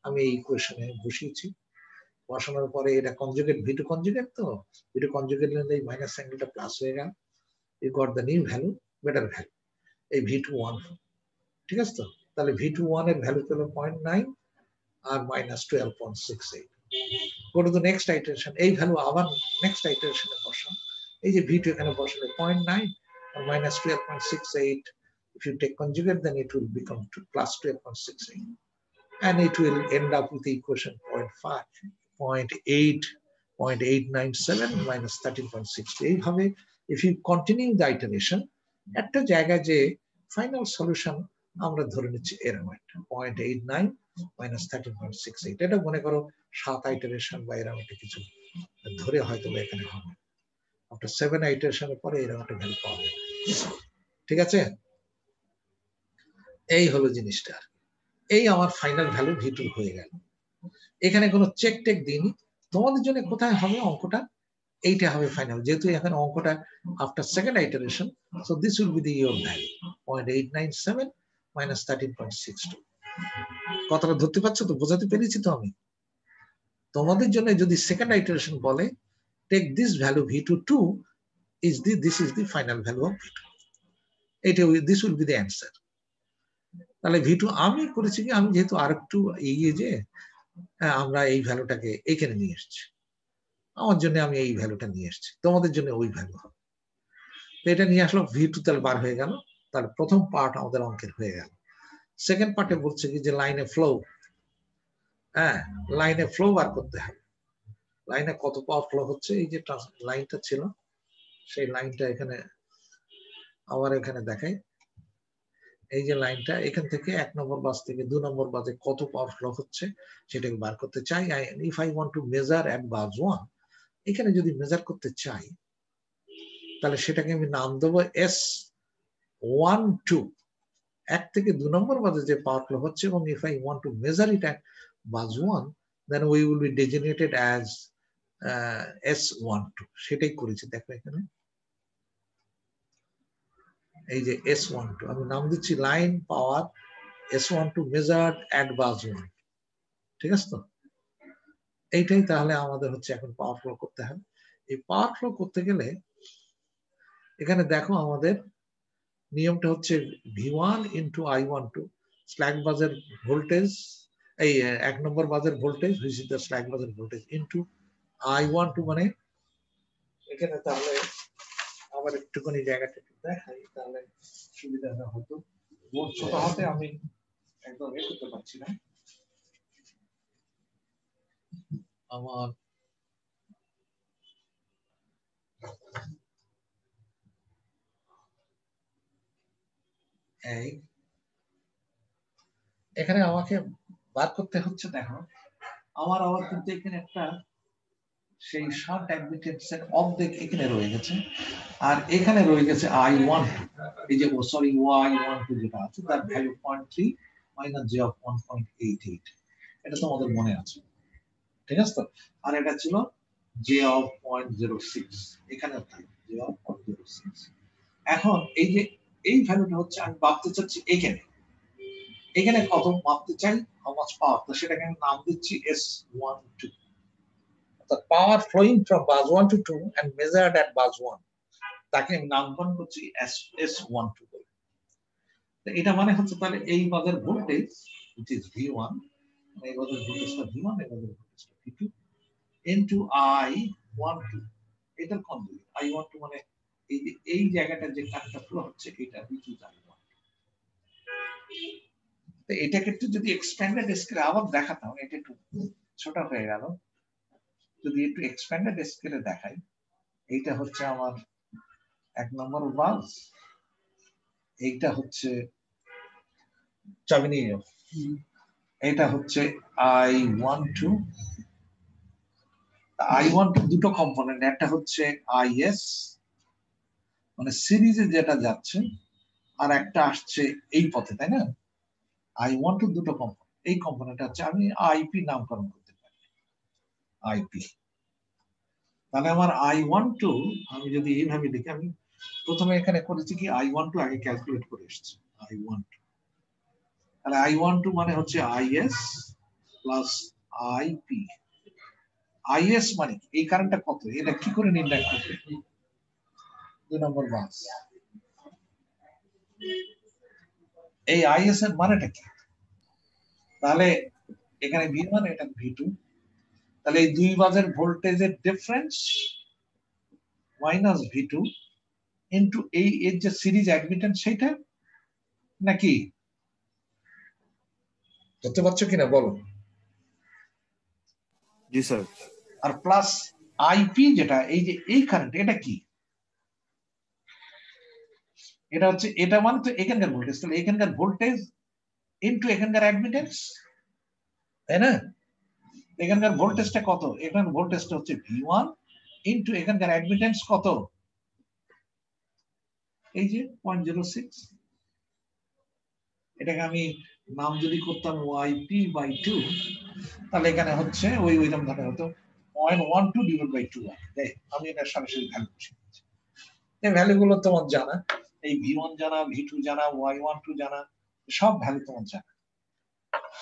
আমি এই ইকুয়েশনে বসিয়েছি। বসানোর পরে এটা কনজুগেট V2 কনজুগেট, তো V2 কনজুগেট নিলে এই মাইনাস সাইনটা প্লাস হয়ে গেল, you got the new value, better value, এই V2 ঠিক আছে। তো তাহলে V2 এর ভ্যালু পেল 0.9 আর minus 12.68। Go to the next iteration, এই ভ্যালু আবার নেক্সট আইটারেশনে বসান, এই যে V2 এখানে বসালে 0.9 আর minus 12.68, if you take conjugate then it will become plus 12.68 and it will end up with the equation 0.897 minus 13.60. এইভাবে if you continue the iteration, একটা জায়গা যে ফাইনাল সলিউশন আমরা ধরে নিচ্ছি এরকম একটা 0.89 minus 13.68, এটা মনে করো 7 আইটারেশন বা এরকম একটা কিছু ধরে হয়তো এখানে হবে, আফটার 7 আইটারেশনের পরে এরকম একটা ভ্যালু পাওয়া যাবে। ঠিক আছে, এই হলো জিনিসটা, এই আমার ফাইনাল ভ্যালু V2 হয়ে গেল। এখানে কোনো চেক টেক দিইনি, তোমাদের জন্য কোথায় হবে অঙ্কটা, এইটা হবে ফাইনাল, যেহেতু এখানে অঙ্কটা after second iteration, so this will be the your value 0.897 minus 13.62। কথাটা ধরতে পারছো তো, বোঝাতে পেরেছি তো আমি? তোমাদের জন্য যদি সেকেন্ড আইটারেশন বলে take this value V2 is this is the final value of V2, এটা this will be the answer। তাহলে V2 আমি করেছি কি, আমি যেহেতু আরেকটু এগিয়ে যে আমরা এই ভ্যালুটাকে এখানে নিয়ে এসেছি, আমার জন্য আমি এই ভ্যালুটা নিয়ে এসেছি, তোমাদের জন্য ওই ভ্যালু হবে, এটা নিয়ে আসলো V2, তাহলে বার হয়ে গেল। তাহলে প্রথম পার্ট আমাদের অঙ্কের হয়ে গেল। সেকেন্ড পার্টে বলছে কি যে লাইনে ফ্লো, হ্যাঁ লাইনে ফ্লো বার করতে হবে, লাইনে কত পাওয়ার ফ্লো হচ্ছে, এই যে লাইনটা ছিল সেই লাইনটা এখানে আবার এখানে দেখাই, এই যে লাইনটা এখান থেকে 1 নম্বর বাস থেকে 2 নম্বর বাসে কত পাওয়ার ফ্লো হচ্ছে সেটাকে বার করতে চাই। If I want to measure at bus 1, এখানে যদি মেজার করতে চাই তাহলে সেটাকে আমি নাম দেবো S12, 1 থেকে 2 নম্বর বাসে যে পাওয়ার ফ্লো হচ্ছে, এবং if I want to measure it at bus 1 then we will be designated as S12, সেটাই করেছি। দেখো এখানে এই যে S12 আমি নাম দিচ্ছি লাইন পাওয়ার S12 মেজার্ড এট বাস 1, ঠিক আছে তো? এইটাই তাহলে আমাদের হচ্ছে এখন পাওয়ার ফ্লো করতে হবে। এই পাওয়ার ফ্লো করতে গেলে এখানে দেখো আমাদের নিয়মটা হচ্ছে V1 into I12, স্ল্যাক বাসের ভোল্টেজ, এই 1 নম্বর বাসের voltage which is the slack বাসের ভোল্টেজ ইনটু I12, মানে এখানে তাহলে আবার একটুখানি জায়গাটা একটু দেখাই তাহলে সুবিধা হতো, বোর্ড ছোট হতে আমি একদম এ করতে পারছি না। আমার এই এখানে আমাকে বার করতে হচ্ছে, দেখো আমার আবার কিন্তু এখানে একটা সেই শর্ট অ্যাডমিটেন্সের অর্ধেক এখানে রয়ে গেছে, আর এখানে রয়ে গেছে I12, এই যে সরি Y12 যেটা আছে তার ভ্যালু 0.3 মাইনাস জে অফ 1.88, এটা তোমাদের মনে আছে, ঠিক আছে তো? আর এটা ছিল জে অফ 0.06, এখানে থাকে জে অফ 0.06। এখন এই যে এই ভ্যালুটা হচ্ছে আমি ভাবতে চাচ্ছি এখানে, এখানে কত মাপতে চাই, হাউ মাচ পাওয়ার, তো সেটাকে আমি নাম দিচ্ছি S12। The power flowing from bus 1 to 2 and measured at bus 1, তাকে আমি নামকরণ করছি S12 বলে। তো এটা মানে হচ্ছে তাহলে এই বাসের ভোল্টেজ which is V1, এই বাসের ভোল্টেজটা V1, এই বাসের ভোল্টেজটা V2 into I12, এটার কনজুগেট। I12 মানে এই যে এই জায়গাটা যে কারেন্টটা ফ্লো হচ্ছে এটা V2 I1। তো এটাকে একটু যদি এক্সপ্যান্ডেড স্কেলে আবার দেখাতাম, এটা একটু ছোট হয়ে গেল, যদি একটু এক্সপ্যান্ডেড স্কেলে দেখাই, এইটা হচ্ছে আমার 1 নম্বর বাস, এইটা হচ্ছে চাবি নিয়ে যাও, এটা হচ্ছে I12। I12 দুটো কম্পোনেন্ট, একটা হচ্ছে IS মানে সিরিজে যেটা যাচ্ছে, আর একটা আসছে এই পথে, তাই না? I12 দুটো কম্পোনেন্ট, এই কম্পোনেন্ট হচ্ছে আমি আইপি নামকরণ করতে পারি, আইপি। তাহলে আমার I12 আমি যদি এইভাবে লিখি, আমি প্রথমে এখানে করেছি কি I12 আগে ক্যালকুলেট করে এসেছি, I12, তাহলে I12 মানে হচ্ছে IS প্লাস আইপি। IS মানে এই কারেন্টটা কত, এটা কি করে নির্ণয় করবে? 2 নম্বর বাস, এই IS এর মানেটা কি? তাহলে এখানে V1, এটা V2, তাহলে এই দুই বাসের ভোল্টেজের ডিফারেন্স মাইনাস V2 ইনটু এই এর যে সিরিজ অ্যাডমিটেন্স সেটা, নাকি বুঝতে পারছো কিনা বলো? জি স্যার। আর প্লাস আইপি যেটা এই যে এই কারেন্ট, এটা কি? এটা হচ্ছে, এটা মানে তো এখানকার ভোল্টেজ, তাহলে এখানকার ভোল্টেজ ইনটু এখানকার অ্যাডমিটেন্স, তাই না? এখানকার ভোল্টেজটা কত? এখানকার ভোল্টেজটা হচ্ছে V1 ইনটু এখানকার অ্যাডমিটেন্স কত, এই যে 0.06। এটাকে আমি নাম যদি করতাম YP/2, তাহলে এখানে হচ্ছে ওইরকম ধরে হতো 0.12 ডিভাইড বাই 2। আমি এটা সরাসরি ভ্যালু বসিয়ে দিচ্ছি, এই ভ্যালুগুলো তোমার জানা, এই V1 জানা, V2 জানা, Y12 জানা, সব ভ্যালু তোমার জানা,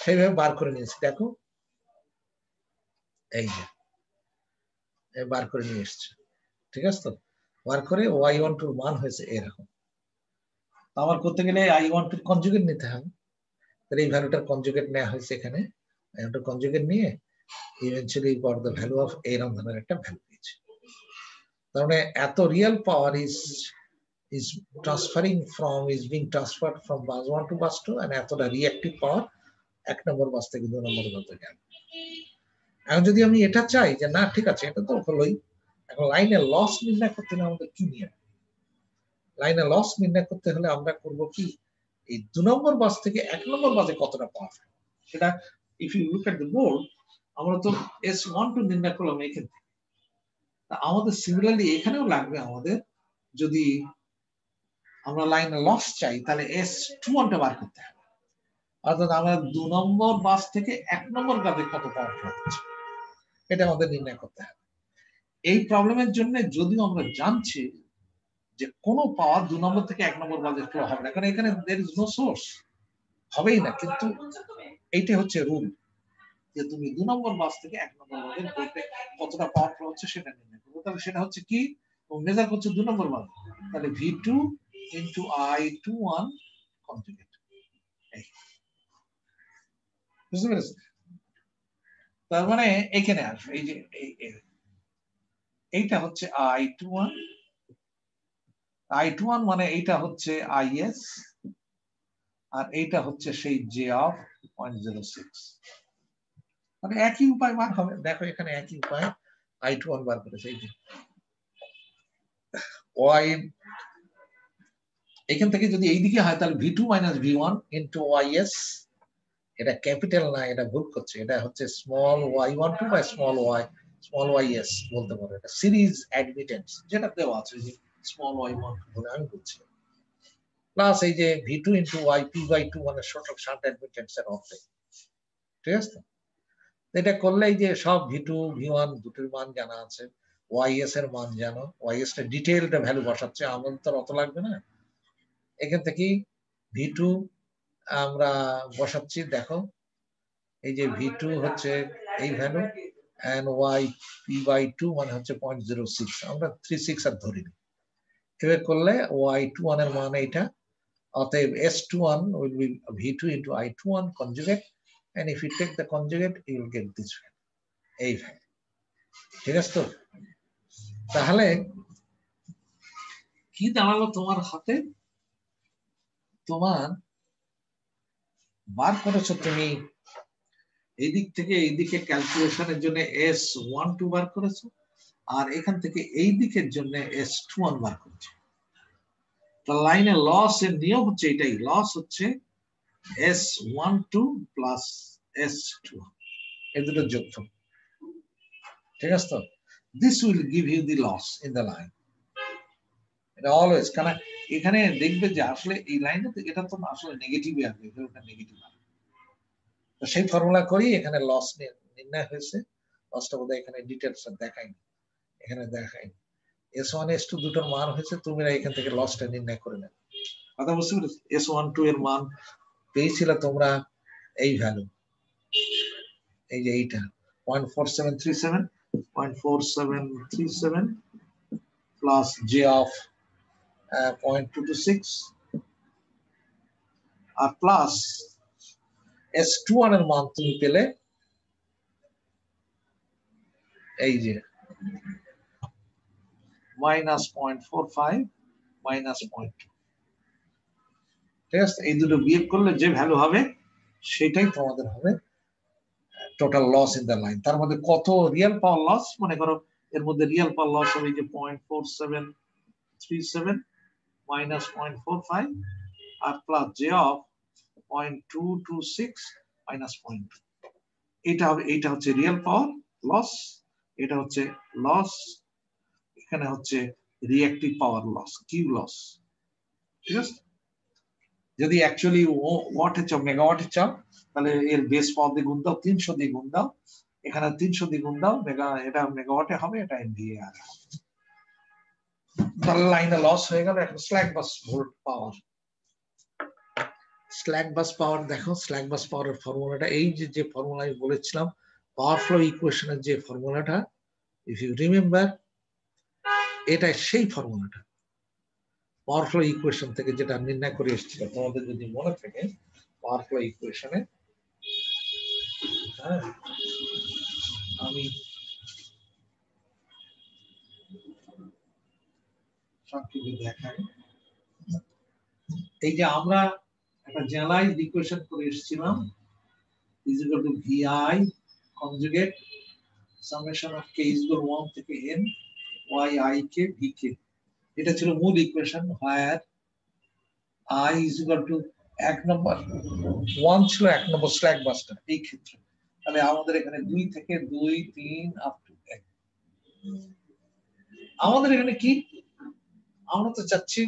সেইভাবে বার করে নিয়েছি। দেখো এই যে বার করে নিয়ে এসছে, ঠিক আছে তো? বার করে Y12 মান হয়েছে এরকম। আমার করতে গেলে I12 কনজুগেট নিতে হবে, তাহলে এই ভ্যালুটার কনজুগেট নেওয়া হয়েছে এখানে, কনজুগেট নিয়ে eventually got the value of এরকম ধরনের একটা ভ্যালু পেয়েছে। তার মানে এত real power is being transferred from bus 1 to bus 2, and এতটা রিঅ্যাক্টিভ পাওয়ার 1 নম্বর বাস থেকে 2 নম্বর বাসে গেল। এখন যদি আমি এটা চাই যে না ঠিক আছে এটা তো হলোই, এখন লাইনে লস নির্ণয় করতে হলে আমাদের কি নিয়ম? লাইনে লস নির্ণয় করতে হলে আমরা করব কি, এই 2 নম্বর বাস থেকে 1 নম্বর বাসে কতটা পাওয়ার, সেটা if you look at the board, আমরা তো S12 নির্ণয় করলাম এখান থেকে, আমাদের সিমিলারলি এখানেও লাগবে আমাদের, যদি আমরা লাইনে লস চাই তাহলে S21টা বার করতে হবে, অর্থাৎ আমরা 2 নম্বর বাস থেকে 1 নম্বর বাসে কত পাওয়ার ফ্লো হচ্ছে এটা আমাদের নির্ণয় করতে হবে। এই প্রবলেমের জন্য যদিও আমরা জানছি যে কোন পাওয়ার 2 নম্বর থেকে 1 নম্বর বাসে ফ্লো হবে না, কারণ এখানে there is no source, হবেই না, কিন্তু এইটা হচ্ছে রুল যে তুমি 2 নম্বর বাস থেকে 1 নম্বর বাসে বলতে কতটা পাওয়ার ফ্লো হচ্ছে সেটা নির্ণয় করবে। তাহলে সেটা হচ্ছে কি, মেজার করছে 2 নম্বর বাস, তাহলে V2 into I21 কনজুগেট, বুঝতে পেরেছেন? তার মানে এখানে আসবে এই যে এইটা হচ্ছে I21 মানে এইটা হচ্ছে IS, আর এইটা হচ্ছে সেই J of 0.06, মানে একই উপায় বার হবে। দেখো এখানে একই উপায় I21 বার করেছে, এই যে Y এখান থেকে যদি এইদিকে হয় তাহলে V2 minus V1 into YS, এটা ক্যাপিটাল না, এটা ভুল করছে, এটা হচ্ছে স্মল y12 বা স্মল ys বলতে পারো, এটা সিরিজ অ্যাডমিটেন্স যেটা দেওয়া আছে যে স্মল y12 বলে আমি বলছি। প্লাস এই যে V2 ইন্টু ওয়াই P/2 মানে শান্ট অ্যাডমিটেন্স এর অর্থে, ঠিক আছে? এটা করলে এই যে সব V2 V1 দুটোর মান জানা আছে, YS এর মান জানো, YS টা ডিটেইলড ভ্যালু বসাচ্ছে, আমাদের তো অত লাগবে না। এখান থেকে V2 আমরা বসাচ্ছি, দেখো এই যে V2 হচ্ছে এই ভ্যালু and y P/2 মানে হচ্ছে 0.06, আমরা 36 আর ধরি নি। এভাবে করলে y21 এর মান এটা, অতএব S21 will be V2 into I21 conjugate, and if you take the conjugate you will get this value, এই ভ্যালু, ঠিক আছে? তো তাহলে কি দাঁড়ালো তোমার হাতে? তোমার বার করেছো তুমি এই দিক থেকে এই দিকে ক্যালকুলেশনের জন্য S12 বার করেছো, আর এখান থেকে এই দিকের জন্য S21 বার করেছো। লাইনে লস এর নিয়ম হচ্ছে এটাই, লস হচ্ছে S12 প্লাস S21, এই দুটো যোগফল, ঠিক আছে? তো this will give you the loss in the line, এটা অলওয়েজ। কারণ এখানে দেখবে যে আসলে এই লাইনে এটা তো আসলে নেগেটিভই আসবে, এটা নেগেটিভ আসবে। তো সেই ফর্মুলা করি এখানে লস নির্ণয় হয়েছে। লসটা বোধহয় এখানে ডিটেলস দেখায়নি, এখানে দেখায়নি। S1 S2 দুটোর মান হয়েছে, তুমি এখান থেকে লসটা নির্ণয় করে নেবে। কথা বুঝতে পেরেছো? S12 এর মান পেয়েছিল তোমরা এই ভ্যালু, এই যে এইটা 0.4737 প্লাস j of 0.226 আর প্লাস S21 এর মান তুমি পেলে এই যে -0.45 -0.2, ঠিক আছে? এই দুটো বিয়োগ করলে যে ভ্যালু হবে সেটাই তোমাদের হবে total loss in the line. তার মধ্যে কত রিয়েল পাওয়ার লস, মনে করো এর মধ্যে রিয়েল পাওয়ার লস হবে যে 0.4737 minus 0.45 আর প্লাস j of 0.226 minus 0.2, এইটা হচ্ছে রিয়েল পাওয়ার লস, এটা হচ্ছে লস, এখানে হচ্ছে reactive power loss, Q loss, ঠিক আছে? যদি অ্যাকচুয়ালি ওয়াটে চাও, মেগাওয়াটে চাও, তাহলে এর বেস পাওয়ার দিয়ে গুণ দাও, 300 দিয়ে গুণ দাও, এখানে 300 দিয়ে গুণ দাও, এটা মেগাওয়াটে হবে, এটা MVA আর তাহলে লাইনে লস হয়ে গেল। এখন স্ল্যাক বাস ভোল্ট পাওয়ার, স্ল্যাক বাস পাওয়ার দেখো, স্ল্যাক বাস পাওয়ারের ফর্মুলাটা এই যে ফর্মুলা আমি বলেছিলাম পাওয়ার ফ্লো ইকুয়েশনের যে ফর্মুলাটা, ইফ ইউ রিমেম্বার, এটা সেই ফর্মুলাটা পাওয়ার ফ্লো ইকুয়েশন থেকে যেটা নির্ণয় করে এসেছিল, তোমাদের যদি মনে থাকে পাওয়ার ফ্লো ইকুয়েশনে, হ্যাঁ আমি সবকিছু দেখাই। এই যে আমরা একটা জেনারেলাইজড ইকুয়েশন করে এসেছিলাম, is equal to VI conjugate summation of k is equal to 1 থেকে n y I k v k, এটা ছিল মূল equation. where I is equal to 1 নম্বর 1 ছিল 1 নম্বর স্ল্যাক বাসটা এই ক্ষেত্রে, তাহলে আমাদের এখানে 2 থেকে 2 3 আপ টু 1, আমাদের এখানে কি আমরা তো চাচ্ছি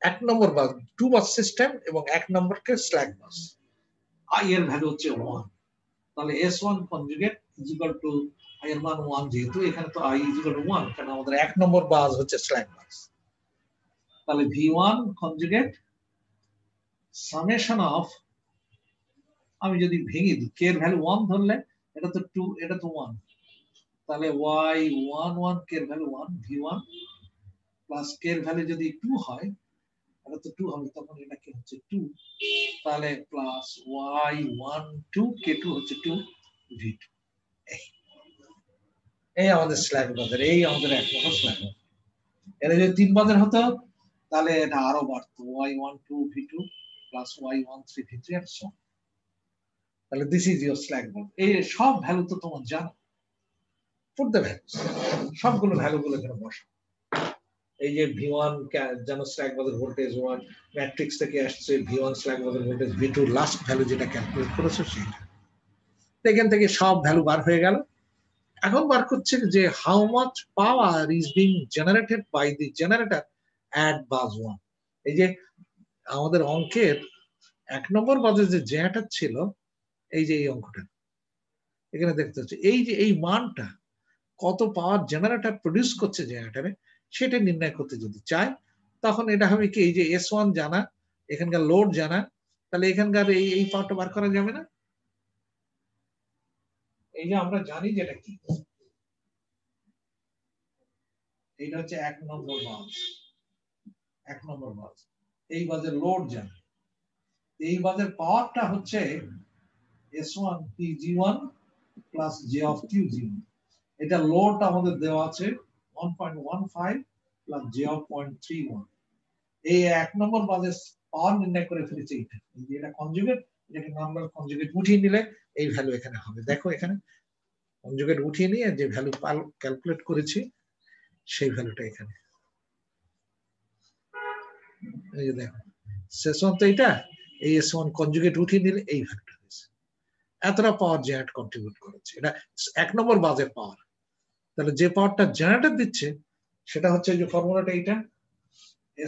1 নম্বর বাস 2 বাস সিস্টেম এবং 1 নম্বরকে স্ল্যাক বাস, I এর ভ্যালু হচ্ছে 1, তাহলে S1 conjugate is equal to I এর মান 1, যেহেতু এখানে তো I is equal to 1, কারণ আমাদের 1 নম্বর বাস হচ্ছে স্ল্যাক বাস, তাহলে V1 কনজুগেট সামেশন অফ, আমি যদি ভেঙে দিই k এর ভ্যালু 1 ধরলে এটা তো 2, এটা তো 1, তাহলে y11 k এর ভ্যালু 1 V1 প্লাস k এর ভ্যালু যদি 2 হয় এটা তো 2 হবে, তখন এটা কি হচ্ছে 2, তাহলে প্লাস y12 k2 হচ্ছে 2 V2, এই আমাদের স্ল্যাক বাজার, এই আমাদের 1 নম্বর স্ল্যাক বাজার। এটা যদি 3 বাজার হতো তাহলে এটা আরো বাড়তো, y12 V2 plus y13 V3 and so on। তাহলে দিস ইজ ইওর স্ল্যাক বাজার। এই সব ভ্যালু তো তোমার জানো, পুট দ্য ভ্যালুস, সবগুলো ভ্যালুগুলো এখানে বসো। এই যে V1 জানো স্ল্যাক বাজার ভোল্টেজ 1 ম্যাট্রিক্স থেকে আসছে, V1 স্ল্যাক বাজার ভোল্টেজ, V2 লাস্ট ভ্যালু যেটা ক্যালকুলেট করেছো সেটা, এখান থেকে সব ভ্যালু বার হয়ে গেল। এখন বার করছে যে how much power is being generated by the generator at bus 1। এই যে আমাদের অঙ্কের 1 নম্বর বাজে যে জ্যাটা ছিল, এই যে এই অঙ্কটা এখানে দেখতে হচ্ছে, এই যে এই মানটা কত পাওয়ার জেনারেটর প্রডিউস করছে জেনারেটরে, সেটা নির্ণয় করতে যদি চায়, তখন এটা হবে কি, এই যে S1 জানা, এখানকার লোড জানা, তাহলে এখানকার এই পাওয়ারটা বার করা যাবে না? এই যে আমরা জানি যেটা কি, এইটা হচ্ছে 1 নম্বর বাস, 1 নম্বর বাস, এই বাজের লোড জানা, এই বাজের পাওয়ারটা হচ্ছে S1 PG1 plus J of QG1। এটা লোড আমাদের দেওয়া আছে 1.15 প্লাস J of 0.31। এই 1 নম্বর বাজে পাওয়ার নির্ণয় করে ফেলেছে এইটা, এই যে এটা কনজুগেট, এটাকে নরমাল কনজুগেট উঠিয়ে নিলে এই ভ্যালু এখানে হবে। দেখো এখানে কনজুগেট উঠিয়ে নিয়ে যে ভ্যালু ক্যালকুলেট করেছি সেই ভ্যালুটা এখানে, এই যে দেখো S1 তো এটা, এই S1 কনজুগেট উঠিয়ে নিলে এই ভ্যালুটা হয়েছে। এতটা পাওয়ার জেনারেট কন্ট্রিবিউট করেছে, এটা 1 নম্বর বাজের পাওয়ার। তাহলে যে পাওয়ারটা জেনারেটর দিচ্ছে সেটা হচ্ছে যে ফর্মুলাটা এইটা,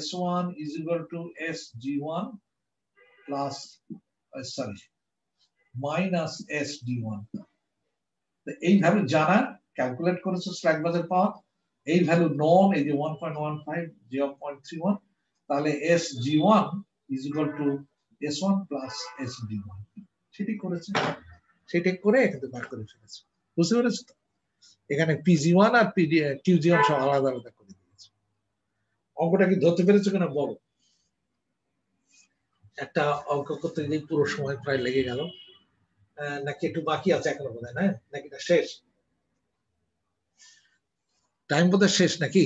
S1 is equal to SG1 plus minus SD1। এই ভ্যালু জানা, ক্যালকুলেট করেছে স্ল্যাক বাজের পাওয়ার, এই ভ্যালু নন, এই যে 1.15 J of 0.31, তাহলে SG1 is equal to S1 plus SD1। সেটি করেছে, সেটি করে এখানে বার করে ফেলেছে। বুঝতে পেরেছো তো? এখানে PG1 আর QG1 সব আলাদা আলাদা করে দিয়েছে। অঙ্কটা কি ধরতে পেরেছো কিনা বলো? একটা অঙ্ক করতে গিয়ে পুরো সময় প্রায় লেগে গেল, নাকি একটু বাকি আছে এখনো বোধহয়, না নাকি না শেষ? টাইম বোধহয় শেষ নাকি?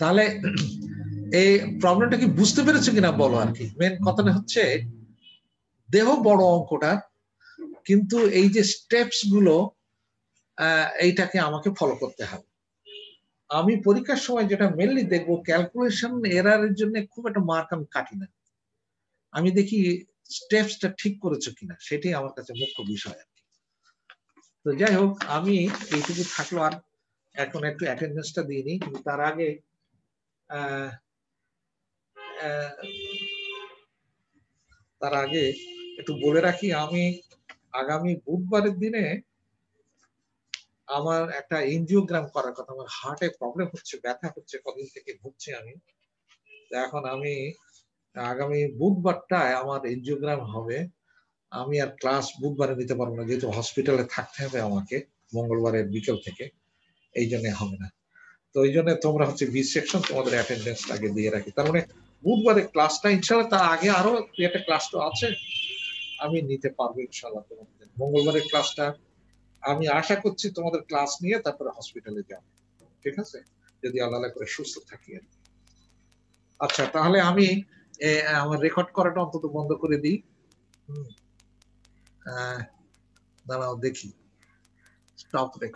তাহলে এই প্রবলেমটা কি বুঝতে পেরেছো কিনা বলো আর কি। মেন কথাটা হচ্ছে দেহ বড় অঙ্কটা, কিন্তু এই যে স্টেপস গুলো এইটাকে আমাকে ফলো করতে হবে। আমি পরীক্ষার সময় যেটা মেনলি দেখবো, ক্যালকুলেশন এরারের জন্য খুব একটা মার্ক আমি কাটি না, আমি দেখি স্টেপসটা ঠিক করেছো কিনা, সেটাই আমার কাছে মুখ্য বিষয় আর কি। তো যাই হোক, আমি এইটুকু থাকলো, আর এখন একটু অ্যাটেন্ডেন্সটা দিয়ে নিই, কিন্তু তার আগে একটু বলে রাখি, আমি আগামী বুধবারের দিনে আমার একটা এনজিওগ্রাম করার কথা। আমার হার্টে প্রবলেম হচ্ছে, ব্যথা হচ্ছে, কদিন থেকে ভুগছি আমি। এখন আমি আগামী বুধবারটায় আমার এনজিওগ্রাম হবে। আমি আর ক্লাস বুধবারে নিতে পারবো না, যেহেতু হসপিটালে থাকতে হবে আমাকে মঙ্গলবারের বিকেল থেকে, এই জন্য হবে না। তো এই জন্য তোমরা হচ্ছে বি সেকশন তোমাদের অ্যাটেন্ডেন্স আগে দিয়ে রাখি। তার মানে বুধবারে ক্লাসটা ইনশাআল্লাহ, তার আগে আরো একটা ক্লাস তো আছে, আমি নিতে পারবো ইনশাআল্লাহ তোমাদের। মঙ্গলবারের ক্লাসটা আমি আশা করছি তোমাদের ক্লাস নিয়ে তারপরে হসপিটালে যাবো, ঠিক আছে, যদি আল্লাহ করে সুস্থ থাকি আর কি। আচ্ছা, তাহলে আমি আমার রেকর্ড করাটা অন্তত বন্ধ করে দিই। দাঁড়াও দেখি, স্টপ রেকর্ড।